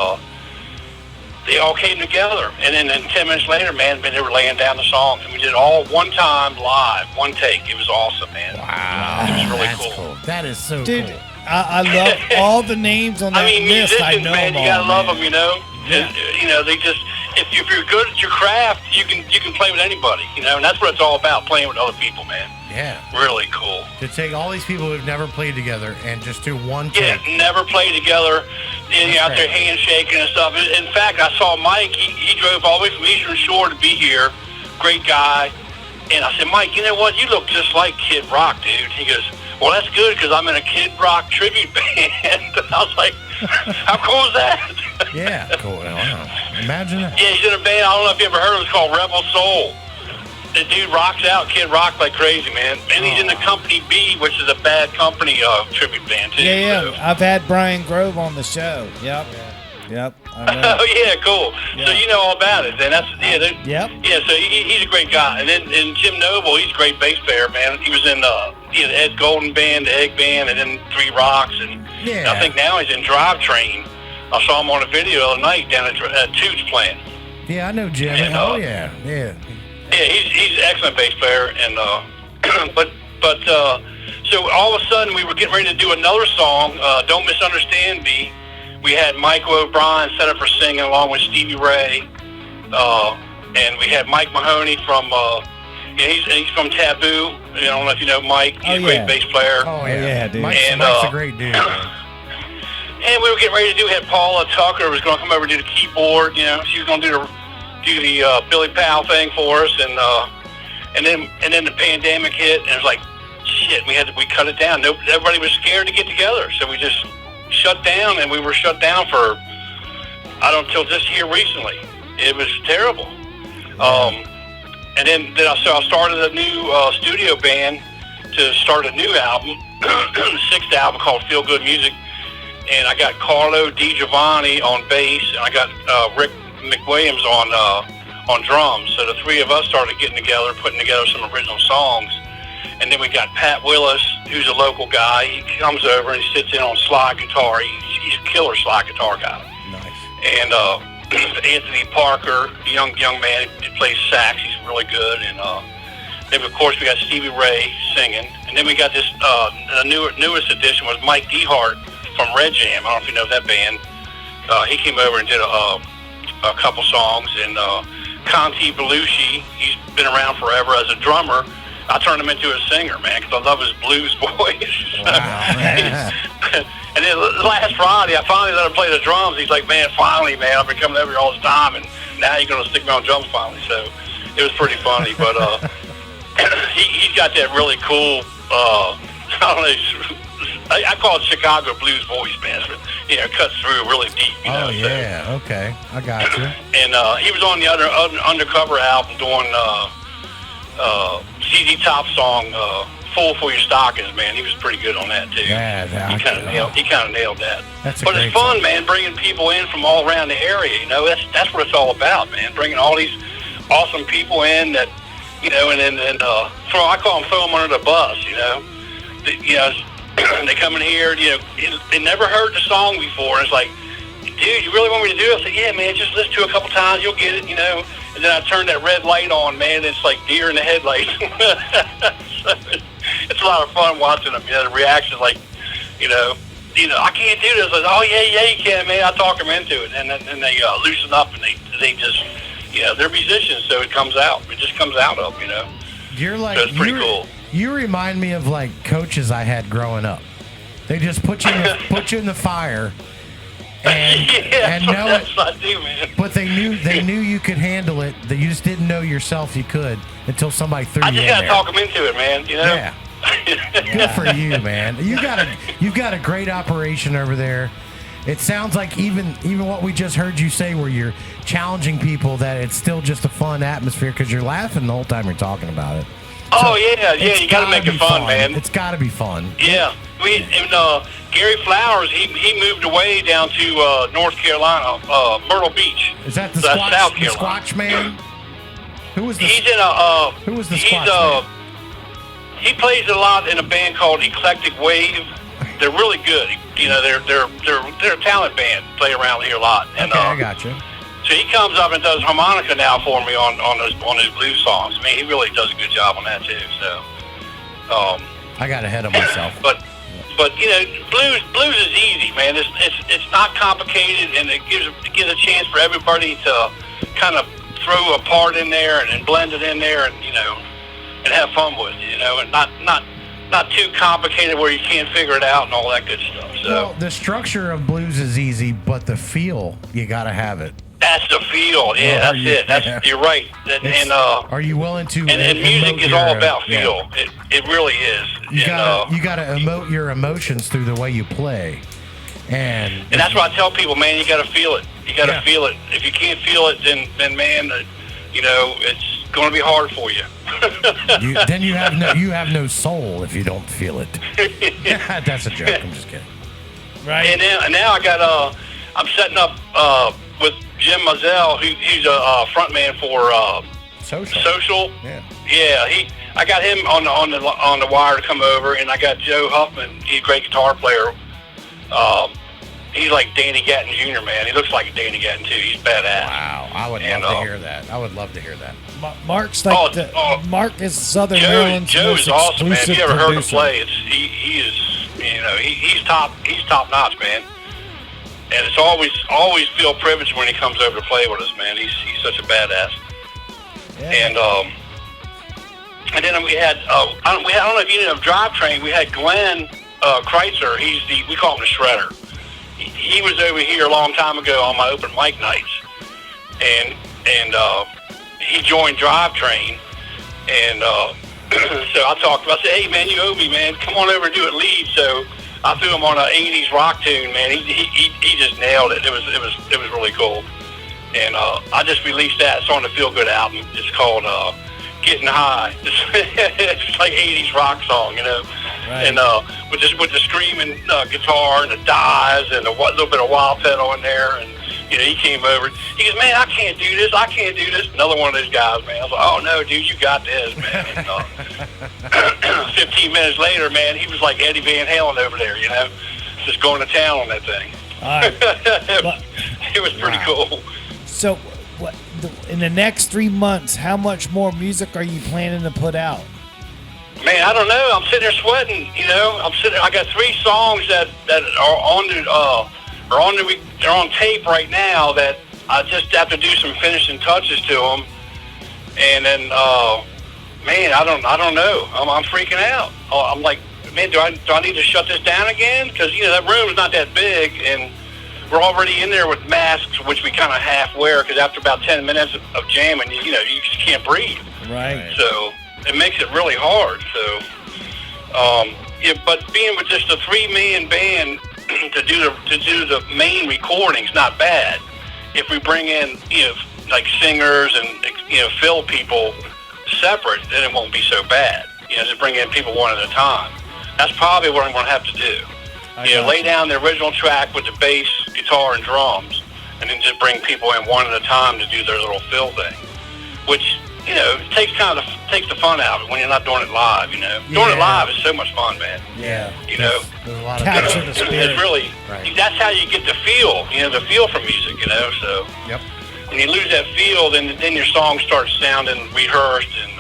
they all came together. And then 10 minutes later, man, they were laying down the song, and we did it all one time live, one take. It was awesome, man. Wow, it was really that's cool. That is so Dude, cool. I love all the names on that list. Musicians, I know man, them you gotta all, love man. them. They just if you're good at your craft, you can play with anybody. And that's what it's all about, playing with other people, man. Yeah. Really cool. To take all these people who've never played together and just do one take. Yeah, never played together, and out there handshaking and stuff. In fact, I saw Mike. He drove all the way from Eastern Shore to be here. Great guy. And I said, Mike, you know what? You look just like Kid Rock, dude. He goes, well, that's good because I'm in a Kid Rock tribute band. I was like, how cool is that? Yeah, cool. Wow. Imagine that. Yeah, he's in a band. I don't know if you ever heard of it. It's called Rebel Soul. The dude rocks out, Kid Rock like crazy, man. And he's in the Company B, which is a Bad Company tribute band, too. Yeah. So. I've had Brian Grove on the show. Yep. Yep. I know. Oh yeah, cool. Yeah. So you know all about it. Then that's Yep. Yeah, so he's a great guy. And then Jim Noble, he's a great bass player, man. He was in the Ed Golden Band, the Egg Band, and then Three Rocks, and Yeah. I think now he's in Drivetrain. I saw him on a video the other night down at Toots playing. Yeah, I know Jim. And, Oh yeah. Yeah, he's an excellent bass player, and so all of a sudden we were getting ready to do another song, "Don't Misunderstand Me." We had Michael O'Brien set up for singing along with Stevie Ray, and we had Mike Mahoney from he's from Taboo. I don't know if you know Mike. He's a great bass player. Oh yeah, dude. Mike's a great dude. And we were getting ready to do. We had Paula Tucker was going to come over and do the keyboard. You know, she was going to do the Billy Powell thing for us, and then the pandemic hit, and it was like, shit, we cut it down. Everybody was scared to get together, so we just shut down, and we were shut down for until just here recently. It was terrible. And then I started a new studio band to start a new album, the 6th album called Feel Good Music, and I got Carlo DiGiovanni on bass, and I got Rick McWilliams on drums. So the three of us started getting together, putting together some original songs. And then we got Pat Willis, who's a local guy. He comes over and he sits in on slide guitar. He's a killer slide guitar guy. Nice. And Anthony Parker, the young man, he plays sax. He's really good. And then of course we got Stevie Ray singing. And then we got this newest addition was Mike DeHart from Red Jam. I don't know if you know that band. He came over and did a couple songs. And Conti Belushi, he's been around forever as a drummer. I turned him into a singer, man, because I love his blues voice. Wow. And then last Friday, I finally let him play the drums. He's like, man, finally, man, I've been coming over here all this time, and now you're going to stick me on drums finally. So it was pretty funny. But he's got that really cool, I don't know, I call it Chicago blues voice, man. You know, it cuts through really deep. You know, yeah. So. Okay. I got you. And he was on the Undercover album doing ZZ Top song, "Fool for Your Stockings," man. He was pretty good on that too. Yeah, he kind of nailed that. But it's fun, man, bringing people in from all around the area. You know, that's what it's all about, man. Bringing all these awesome people in that, you know, and I call them throw them under the bus. You know, they come in here. You know, they never heard the song before, and it's like, dude, you really want me to do it? I said, yeah, man, just listen to it a couple times, you'll get it. You know. And then I turned that red light on, man. It's like deer in the headlights. So it's a lot of fun watching them. You know, the reactions, like, you know, I can't do this. I said, oh yeah, you can, man. I talk them into it, and then they loosen up, and they just, you know, they're musicians, so it comes out. It just comes out of them, you know. You're like, so it's pretty cool. You remind me of like coaches I had growing up. They just put you in the fire. And know that's it, what I do, man. But they knew you could handle it. That you just didn't know yourself you could until somebody threw you in there. I just gotta talk them into it, man. You know. Yeah. Good for you, man. You've got a great operation over there. It sounds like even what we just heard you say, where you're challenging people, that it's still just a fun atmosphere because you're laughing the whole time you're talking about it. Oh yeah. You gotta make it fun, man. It's gotta be fun. Yeah. Gary Flowers, he moved away down to North Carolina, Myrtle Beach. Is that the South Carolina. Squatch Man? Who was the? He's in Who was the Squatch Man? He plays a lot in a band called Eclectic Wave. They're really good. You know, they're a talent band. Play around here a lot. And, okay, I got you. So he comes up and does harmonica now for me on his blues songs. I mean, he really does a good job on that too. So. I got ahead of myself. But you know, blues is easy, man. It's not complicated, and it gives a chance for everybody to kind of throw a part in there and blend it in there, and you know, and have fun with it, you know, and not too complicated where you can't figure it out and all that good stuff. So well, the structure of blues is easy, but the feel, you got to have it. That's the feel. Yeah, that's it. You're right. And are you willing to? And music is all about feel. Yeah. It really is. You gotta emote your emotions through the way you play, and that's what I tell people, man. You gotta feel it. You gotta feel it. If you can't feel it, then man, you know, it's going to be hard for you. Then you have no soul if you don't feel it. That's a joke. I'm just kidding. Right. And now I I'm setting up with Jim Mazel, he's a front man for Social. Yeah. I got him on the wire to come over, and I got Joe Huffman. He's a great guitar player. He's like Danny Gatton Jr., man. He looks like Danny Gatton too. He's badass. Wow, I would love to hear that. I would love to hear that. Mark's like Mark is Southern Maryland's Joe most is awesome, man. If you ever heard him producer. play, he is, you know, he's top notch, man. And it's always feel privileged when he comes over to play with us, man. He's such a badass. Yeah. And then we had I don't know if you know of Drivetrain. We had Glenn Kreitzer. We call him the Shredder. He was over here a long time ago on my open mic nights, and he joined Drivetrain, and so I said, hey man, you owe me, man. Come on over and do it lead. So I threw him on an '80s rock tune, man. He just nailed it. It was really cool, and I just released that. It's on the Feel Good album. It's called Getting High. It's like '80s rock song, you know. Right. And with the screaming guitar and the dies and a little bit of wild pedal in there, and you know, he came over. He goes, man, I can't do this. Another one of those guys, man. I was like, oh no, dude, you got this, man. And, 15 minutes later, man, he was like Eddie Van Halen over there, you know, just going to town on that thing. All right. It was pretty cool. So, in the next 3 months, how much more music are you planning to put out? Man, I don't know. I'm sitting there sweating. You know, I got 3 songs that they're on tape right now that I just have to do some finishing touches to them. And then, man, I don't know. I'm freaking out. I'm like, man, do I need to shut this down again? Because you know that room is not that big, and we're already in there with masks, which we kind of half wear. Because after about 10 minutes of jamming, you know, you just can't breathe. Right. So it makes it really hard. So, yeah, but being with just a 3-man band to do the main recordings, not bad. If we bring in, you know, like singers and, you know, fill people separate, then it won't be so bad. You know, just bring in people one at a time. That's probably what I'm going to have to do. Lay down the original track with the bass, guitar, and drums, and then just bring people in one at a time to do their little fill thing, which, you know, takes the fun out of it when you're not doing it live, you know. Doing it live is so much fun, man. Yeah. You know. There's a lot of capture the spirit. It's really, that's how you get the feel, you know, the feel from music, you know, so. Yep. When you lose that feel, then your song starts sounding rehearsed, and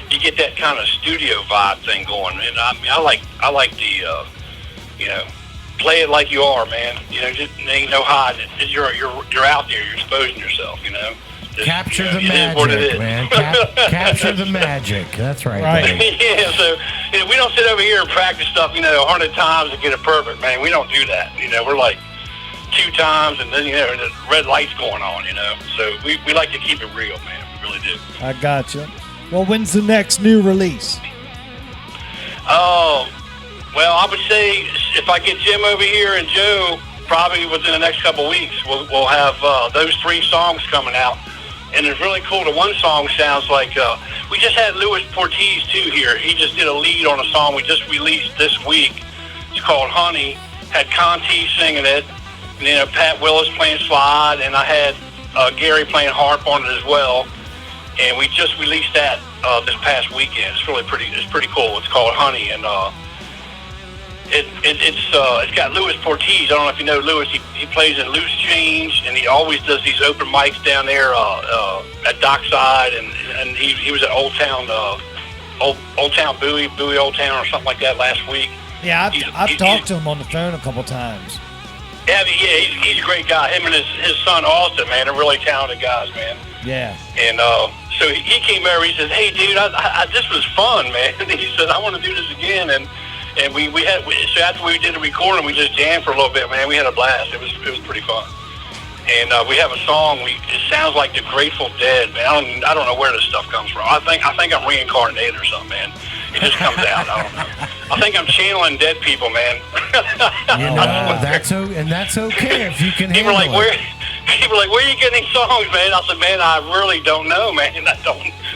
you get that kind of studio vibe thing going. And I mean, I like the, you know, play it like you are, man. You know, just ain't no hiding. You're out there. You're exposing yourself. You know. Just, capture you know, the magic, man. Capture the magic. That's right. Yeah. So you know, we don't sit over here and practice stuff, you know, 100 times to get it perfect, man. We don't do that. You know, we're like 2 times, and then, you know, the red light's going on, you know. So we like to keep it real, man. We really do. I got you. Well, when's the next new release? Well, I would say if I get Jim over here and Joe, probably within the next couple of weeks, we'll have those 3 songs coming out. And it's really cool. The one song sounds like, we just had Louis Portiz, too, here. He just did a lead on a song we just released this week. It's called Honey. Had Conti singing it. And then Pat Willis playing slide. And I had Gary playing harp on it as well. And we just released that this past weekend. It's really pretty cool. It's called Honey. And it's got Louis Portiz. I don't know if you know Louis. He plays in Loose Change, and he always does these open mics down there at Dockside, and he was at Old Town Bowie Old Town or something like that last week. Yeah, I've talked to him on the phone a couple times. Yeah, he's a great guy. Him and his son Austin, man, are really talented guys, man. Yeah. And so he came over. He said, "Hey, dude, I this was fun, man." And he said, "I want to do this again." And so after we did the recording, we just jammed for a little bit, man. We had a blast. It was pretty fun. And we have a song. It sounds like the Grateful Dead, man. I don't know where this stuff comes from. I think I'm reincarnated or something, man. It just comes out. I don't know. I think I'm channeling dead people, man. You know, that's okay if you can handle it. People are like, where are you getting these songs, man? I said, man, I really don't know, man.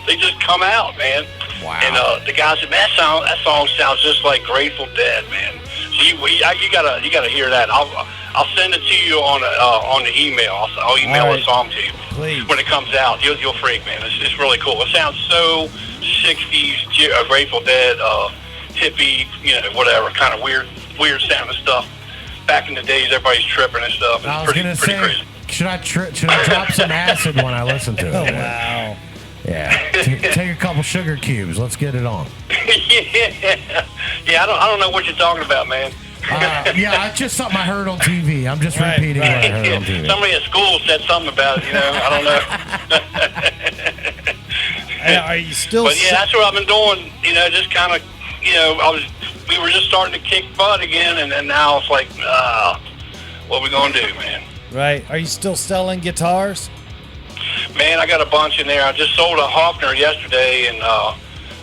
They just come out, man. Wow. And the guy said, man, that song sounds just like Grateful Dead, man. You gotta hear that. I'll send it to you on the email. I'll email a song to you. Please. When it comes out. You'll freak, man. It's really cool. It sounds so 60s Grateful Dead, hippie, whatever, kind of weird sounding stuff. Back in the days, everybody's tripping and stuff. I was gonna say, crazy. should I drop some acid when I listen to it? Oh, wow. Yeah. Take a couple sugar cubes. Let's get it on. Yeah. I don't know what you're talking about, man. Yeah, it's just something I heard on TV. I'm just repeating what I heard on TV. Somebody at school said something about it. I don't know. Are you still? But yeah, that's what I've been doing. Just kind of, we were just starting to kick butt again, and now it's like, what we gonna do, man? Right. Are you still selling guitars? Man, I got a bunch in there. I just sold a Hofner yesterday, and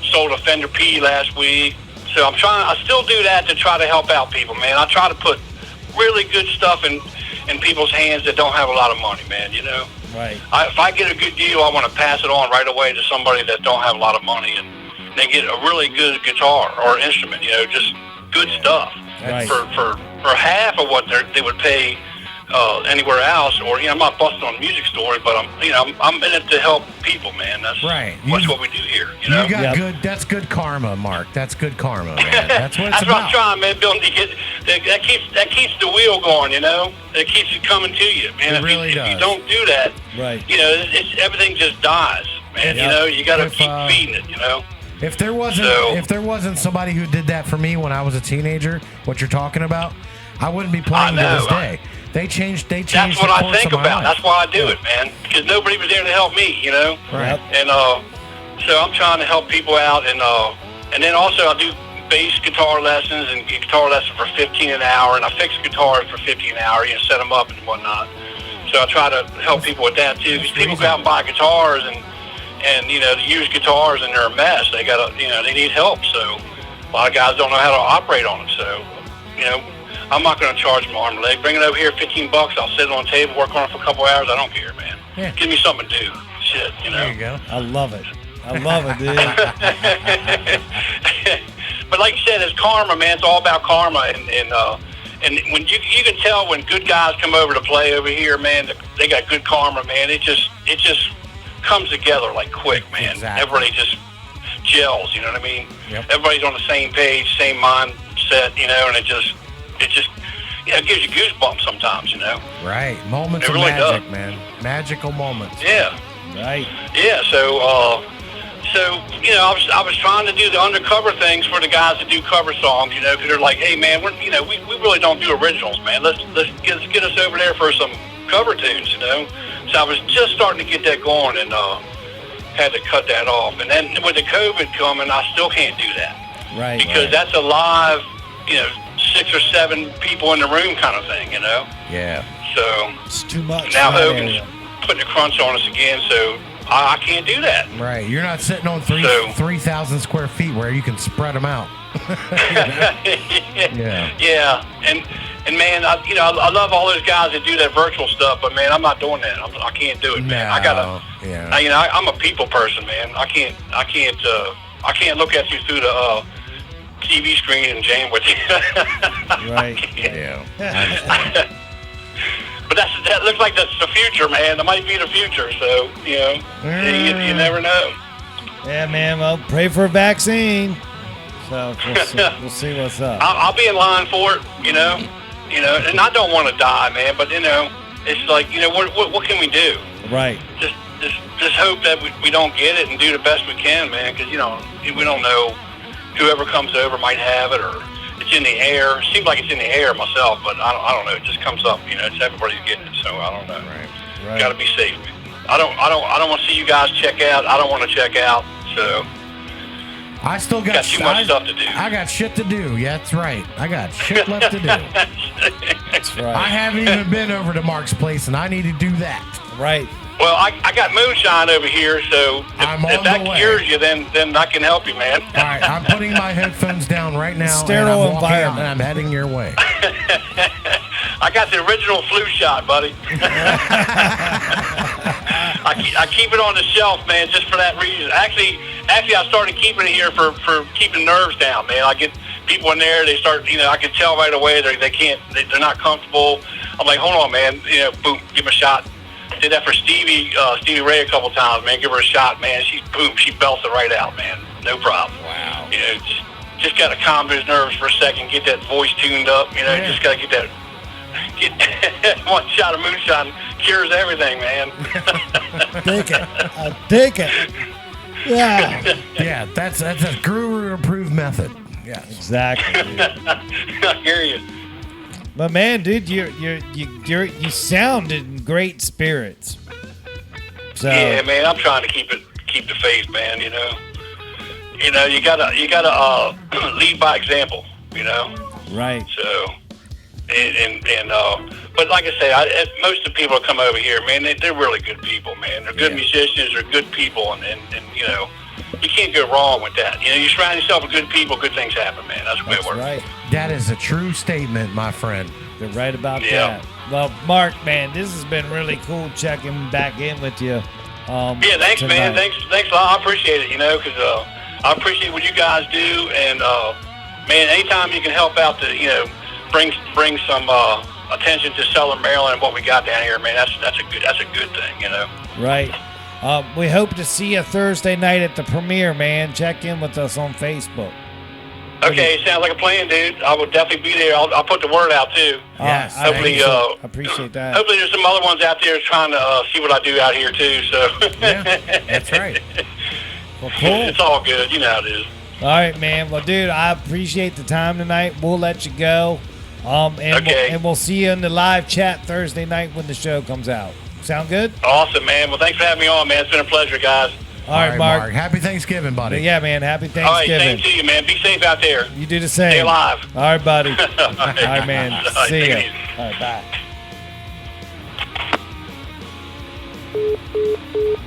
sold a Fender P last week. So I still do that to try to help out people, man. I try to put really good stuff in people's hands that don't have a lot of money, man, Right. If I get a good deal, I want to pass it on right away to somebody that don't have a lot of money, and they get a really good guitar or instrument, just good stuff. Right. For half of what they would pay anywhere else, or I'm not busting on music stores, but I'm in it to help people, man. That's right. That's what we do here. You got good. That's good karma, Mark. That's good karma, man. That's what it's that's about. what I'm trying, man. Building that keeps the wheel going. It keeps it coming to you, man. It really does. If you don't do that, right? Everything just dies, man. You got to keep feeding it. If there wasn't somebody who did that for me when I was a teenager, what you're talking about, I wouldn't be playing to this day. They changed. That's what I think about. Life. That's why I do it, man. Because nobody was there to help me, Right. And so I'm trying to help people out, and then also I do bass guitar lessons and guitar lessons for $15 an hour, and I fix guitars for $50 an hour, set them up and whatnot. So I try to help people with that too. Because people go out and buy guitars and used guitars, and they're a mess. They they need help. So a lot of guys don't know how to operate on them. So I'm not going to charge them arm and leg. Bring it over here, $15. I'll sit it on the table, work on it for a couple hours. I don't care, man. Yeah. Give me something to do. Shit, There you go. I love it. Dude. But like you said, it's karma, man. It's all about karma, and when you can tell when good guys come over to play over here, man, they got good karma, man. It just comes together like quick, man. Exactly. Everybody just gels. You know what I mean? Yep. Everybody's on the same page, same mindset, and it just gives you goosebumps sometimes, Right. Moments it of really magic, does. man. Magical moments. Yeah. Right. Yeah. So I was trying to do the undercover things for the guys that do cover songs, because they're like, hey, man, we really don't do originals, man. Let's get us over there for some cover tunes, So I was just starting to get that going, and had to cut that off. And then with the COVID coming, I still can't do that. Right. Because that's a live, 6 or 7 people in the room kind of thing, Yeah. So It's too much. now for that Hogan's area. putting a crunch on us again, so I can't do that. Right. You're not sitting on 3,000 square feet where you can spread them out. Yeah. Yeah. And man, I love all those guys that do that virtual stuff, but man, I'm not doing that. I can't do it, man. I gotta. Yeah. I'm a people person, man. I can't look at you through the TV screen and jam with you. Right. Yeah. But that looks like that's the future, man. That might be the future. So you never know. Yeah, man. Well, pray for a vaccine. So we'll see what's up. I'll be in line for it, and I don't want to die, man. But it's like, what can we do? Right. Just hope that we don't get it and do the best we can, man. Because we don't know, whoever comes over might have it, or it's in the air. It seems like it's in the air myself, but I don't know. It just comes up, It's everybody's getting it, so I don't know. Right. Got to be safe. I don't want to see you guys check out. I don't want to check out. So. I still got too much stuff to do. I got shit to do. Yeah, that's right. I got shit left to do. That's right. I haven't even been over to Mark's place, and I need to do that. Right. Well, I got moonshine over here, so if that cures you, then I can help you, man. All right, I'm putting my headphones down right now. Sterile and I'm walking out, environment. and I'm heading your way. I got the original flu shot, buddy. I keep it on the shelf, man, just for that reason. Actually, I started keeping it here for keeping nerves down, man. I get people in there, they start, I can tell right away they're not comfortable. I'm like, hold on, man. Boom, give them a shot. Did that for Stevie Ray a couple times, man. Give her a shot, man. She belts it right out, man. No problem. Wow. Just got to calm his nerves for a second, get that voice tuned up. Just got to get one shot of moonshine cures everything, man. Dig it. I dig it. Yeah. Yeah, that's a guru-approved method. Yeah, exactly. Dude. I hear you. But man, dude, you sound in great spirits. So Yeah, man, I'm trying to keep the faith, man. You gotta lead by example. right. So, but like I say, most of the people that come over here, man, they're really good people, man. They're good musicians, they're good people, and you can't go wrong with that. You surround yourself with good people, good things happen, man. That's the way it works. Right. That is a true statement, my friend. You're right about that. Well, Mark, man, this has been really cool checking back in with you. Yeah, thanks, tonight. man. Thanks a lot. I appreciate it, because I appreciate what you guys do, and man, anytime you can help out to bring some attention to Southern Maryland and what we got down here, man, that's a good thing, Right. We hope to see you Thursday night at the premiere, man. Check in with us on Facebook. Okay, sounds like a plan, dude. I will definitely be there. I'll put the word out too. Yes, hopefully, I appreciate that. Hopefully, there's some other ones out there trying to see what I do out here too. So Yeah, that's right. Well, cool. It's all good. You know how it is. All right, man. Well, dude, I appreciate the time tonight. We'll let you go. Okay. We'll see you in the live chat Thursday night when the show comes out. Sound good? Awesome, man. Well, thanks for having me on, man. It's been a pleasure, guys. All right, Mark. Happy Thanksgiving, buddy. Yeah, man. Happy All right, Thanksgiving. same to you, man. Be safe out there. You do the same. Stay alive. All right, buddy. All All right, man. All right, See take ya. it easy. All right, bye.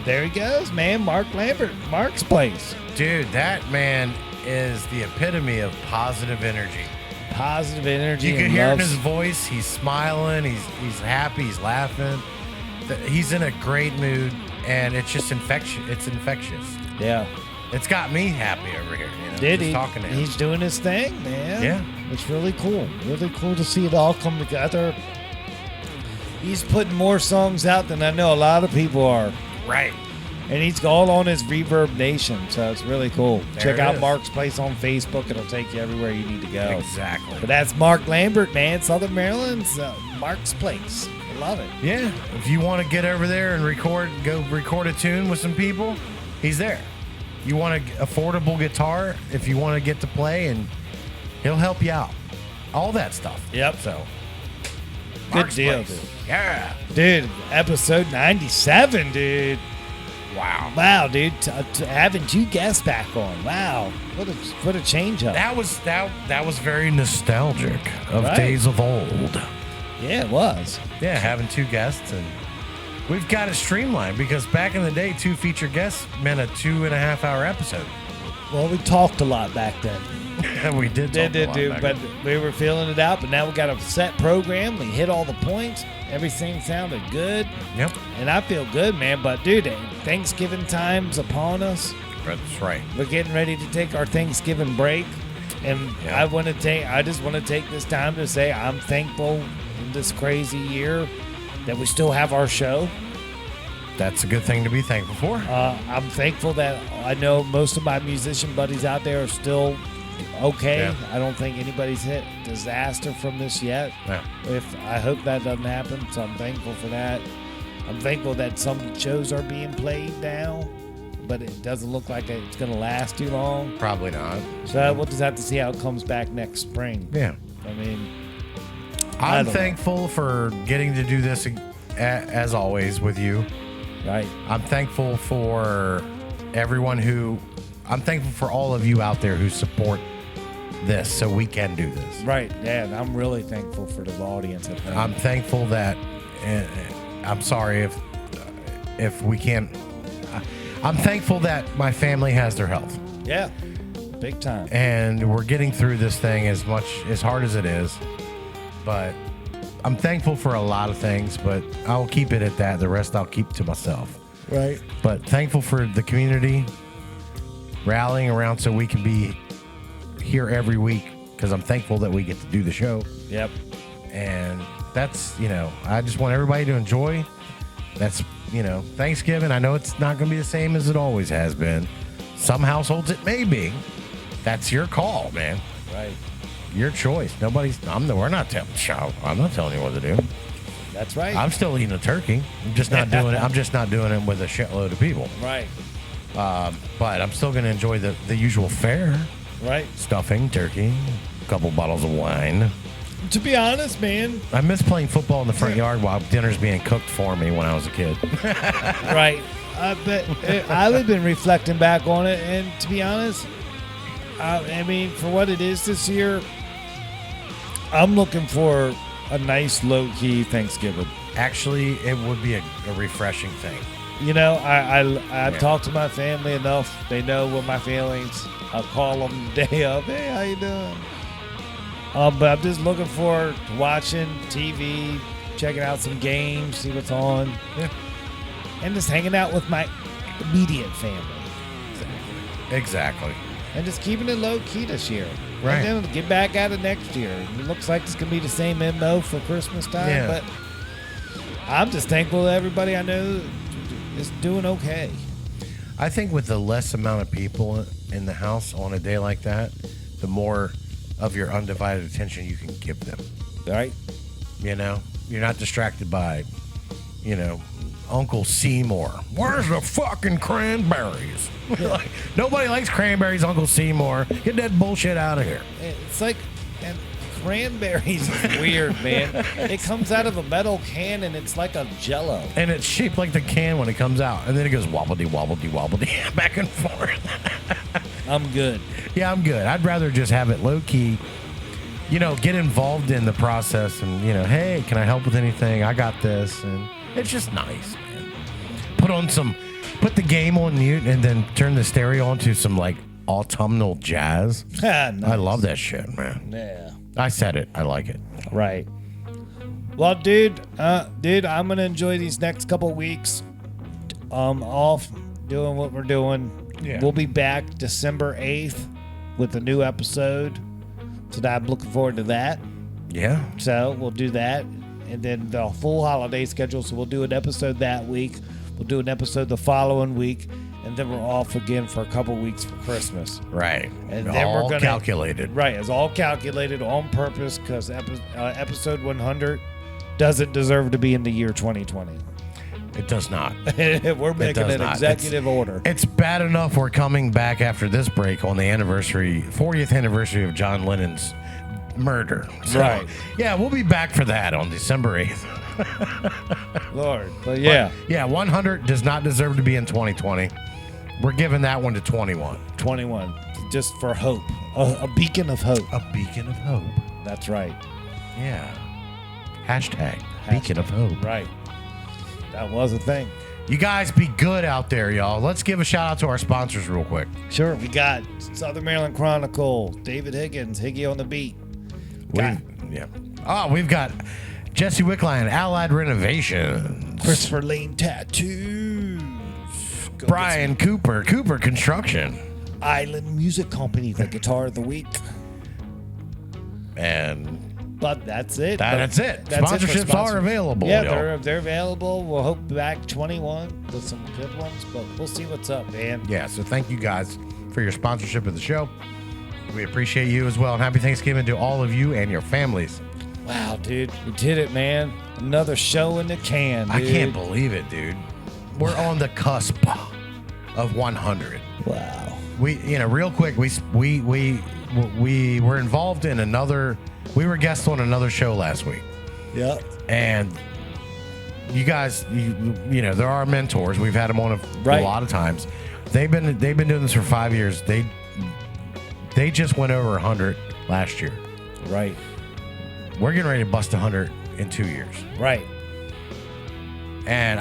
There he goes, man. Mark Lambert, Mark's place. Dude, that man is the epitome of positive energy. Positive energy. You can and hear it in loves- his voice. He's smiling. He's happy. He's laughing. He's in a great mood, and it's just infectious. It's infectious. Yeah. It's got me happy over here. Did just he? talking to him. He's doing his thing, man. Yeah. It's really cool. Really cool to see it all come together. He's putting more songs out than I know a lot of people are. Right. And he's all on his Reverb Nation, so it's really cool. There Check it out is. Mark's place on Facebook. It'll take you everywhere you need to go. Exactly. But that's Mark Lambert, man. Southern Maryland's Mark's place. I love it. Yeah. If you want to get over there and go record a tune with some people, he's there. You want an affordable guitar, if you want to get to play, and he'll help you out. All that stuff. Yep. So, Good Mark's deal, place. dude. Yeah. Dude, episode 97, dude. Wow. Wow, dude. Having 2 guests back on. Wow. What a change up. That was very nostalgic of Right. days of old. Yeah, it was. Yeah, having 2 guests, and we've got it streamlined because back in the day, 2 featured guests meant a 2.5-hour episode. Well, we talked a lot back then. We did talk a lot back but then. we were feeling it out. But now we got a set program. We hit all the points. Everything sounded good. Yep. And I feel good, man. But dude, Thanksgiving time's upon us. That's right. We're getting ready to take our Thanksgiving break. And Yeah. I just want to take this time to say I'm thankful in this crazy year that we still have our show. That's a good thing to be thankful for. I'm thankful that I know most of my musician buddies out there are still okay. Yeah. I don't think anybody's hit disaster from this yet. Yeah. I hope that doesn't happen, so I'm thankful for that. I'm thankful that some shows are being played now, but it doesn't look like it's going to last too long. Probably not. So we'll just have to see how it comes back next spring. Yeah. I mean, I'm don't know. thankful for getting to do this as always with you. right. I'm thankful for I'm thankful for all of you out there who support this so we can do this. Right. Yeah, and I'm really thankful for the audience at home. I'm thankful that I'm sorry if we can't. I'm thankful that my family has their health, yeah, big time. and we're getting through this thing as hard as it is. But I'm thankful for a lot of things, but I'll keep it at that. The rest I'll keep to myself. Right. But thankful for the community rallying around so we can be here every week because I'm thankful that we get to do the show. Yep. And that's, I just want everybody to enjoy. That's, Thanksgiving. I know it's not going to be the same as it always has been. Some households it may be. That's your call, man. Right. Your choice. We're not telling I'm not telling you what to do. That's right. I'm still eating a turkey. I'm just not doing it. I'm just not doing it with a shitload of people. Right. But I'm still going to enjoy the usual fare. Right. Stuffing, turkey, a couple bottles of wine. To be honest, man. I miss playing football in the front yard while dinner's being cooked for me when I was a kid. Right. But I've been reflecting back on it, and to be honest, I mean, for what it is this year, I'm looking for a nice low-key Thanksgiving. Actually, it would be a refreshing thing. I've talked to my family enough. They know what my feelings. I'll call them the day of. Hey, how you doing? But I'm just looking forward to watching TV, checking out some games, see what's on. Yeah. And just hanging out with my immediate family. Exactly. And just keeping it low-key this year. Right. And then get back at it next year. It looks like it's going to be the same MO for Christmas time, but I'm just thankful that everybody I know is doing okay. I think with the less amount of people in the house on a day like that, the more of your undivided attention you can give them. Right. You're not distracted by, Uncle Seymour. Where's the fucking cranberries? Like, nobody likes cranberries, Uncle Seymour. Get that bullshit out of here. It's like, and cranberries is weird, man. It comes out of a metal can and it's like a Jello. And it's shaped like the can when it comes out. And then it goes wobbledy, wobbledy, wobbledy, back and forth. I'm good. Yeah, I'm good. I'd rather just have it low key. Get involved in the process and, hey, can I help with anything? I got this. And it's just nice, man. Put the game on mute and then turn the stereo on to some, like, autumnal jazz. Nice. I love that shit, man. Yeah. I said it. I like it. Right. Well, dude, I'm going to enjoy these next couple weeks off doing what we're doing. Yeah. We'll be back December 8th with a new episode. So I'm looking forward to that. Yeah. So we'll do that. And then the full holiday schedule. So we'll do an episode that week. We'll do an episode the following week. And then we're off again for a couple weeks for Christmas. Right. And then all we're going to. calculated. Right. It's all calculated on purpose because episode 100 doesn't deserve to be in the year 2020. It does not. We're making an executive order. It's bad enough we're coming back after this break on the 40th anniversary of John Lennon's murder. So, right. Yeah, we'll be back for that on December 8th. Lord. But yeah. 100 does not deserve to be in 2020. We're giving that one to 21. 21. Just for hope. A beacon of hope. A beacon of hope. That's right. Yeah. Hashtag beacon of hope. Right. That was a thing. You guys be good out there, y'all. Let's give a shout out to our sponsors real quick. Sure. We got Southern Maryland Chronicle, David Higgins, Higgy on the beat. We've got Jesse Wickline, Allied Renovations. Christopher Lane Tattoos. Brian Cooper, Cooper Construction. Island Music Company, the Guitar of the Week. But that's it. That's it. Sponsorships are available. Yeah, they're available. We'll hope back 21 with some good ones, but we'll see what's up, man. Yeah, so thank you guys for your sponsorship of the show. We appreciate you as well, and happy Thanksgiving to all of you and your families. Wow, dude. We did it, man. Another show in the can, dude. I can't believe it, dude. We're on the cusp of 100. Wow. We, real quick, we were involved in another. We were guests on another show last week. Yep. And you guys, they're our mentors. We've had them on a lot of times. They've been doing this for 5 years. They just went over 100 last year. Right. We're getting ready to bust 100 in 2 years. Right. And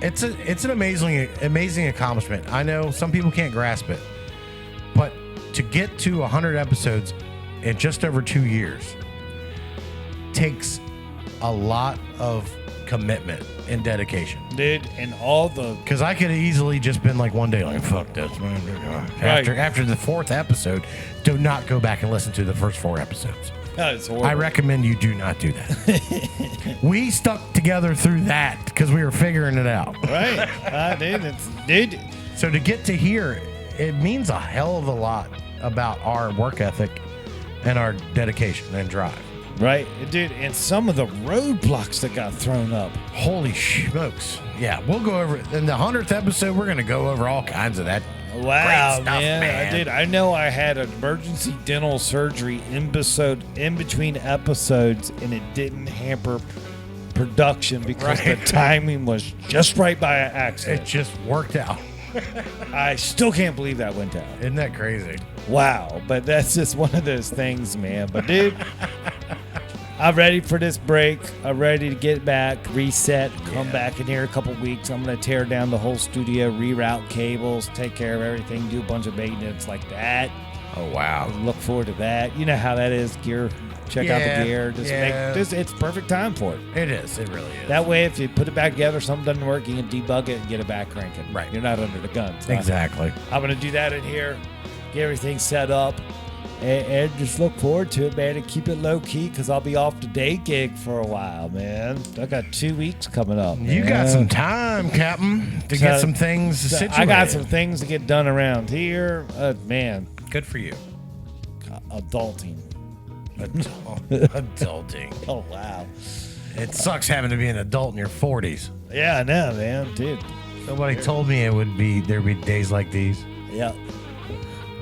it's an amazing accomplishment. I know some people can't grasp it, but to get to 100 episodes in just over 2 years takes a lot of commitment and dedication. Dude, and all the... Because I could have easily just been like one day, like, fuck this. After the 4th episode, do not go back and listen to the first 4 episodes. That's horrible. I recommend you do not do that. We stuck together through that because we were figuring it out. Right. Dude. So to get to here, it means a hell of a lot about our work ethic and our dedication and drive. Right, dude, and some of the roadblocks that got thrown up. Holy smokes. Yeah, we'll go over in the 100th episode. We're going to go over all kinds of that. Wow, great stuff, man. Dude, I know I had an emergency dental surgery in between episodes, and it didn't hamper production because the timing was just right by an accident. It just worked out. I still can't believe that went down. Isn't that crazy? Wow, but that's just one of those things, man. But dude, I'm ready for this break. I'm ready to get back, reset, come back in here a couple weeks. I'm going to tear down the whole studio, reroute cables, take care of everything, do a bunch of maintenance like that. Oh, wow. Look forward to that. You know how that is, gear. Check out the gear. It's perfect time for it. It is. It really is. That way, if you put it back together, something doesn't work, you can debug it and get it back cranking. Right. You're not under the gun. So Exactly. I'm going to do that in here, get everything set up, and just look forward to it, man, and keep it low-key because I'll be off the day gig for a while, man. I got 2 weeks coming up, man. You got some time, Captain, to get some things situated. I got some things to get done around here. Man. Good for you. Adulting. Adulting. Oh, wow. It sucks having to be an adult in your 40s. Yeah, I know, man. Dude. Nobody told me there'd be days like these. Yeah.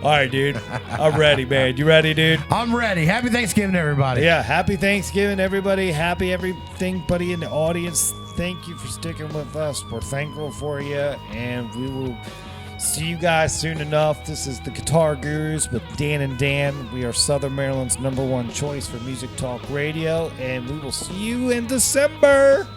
All right, dude. I'm ready, man. You ready, dude? I'm ready. Happy Thanksgiving, everybody. Yeah, happy Thanksgiving, everybody. Happy everything, buddy in the audience. Thank you for sticking with us. We're thankful for you, and we will see you guys soon enough. This is the Guitar Gurus with Dan and Dan. We are Southern Maryland's #1 choice for music talk radio, and we will see you in December.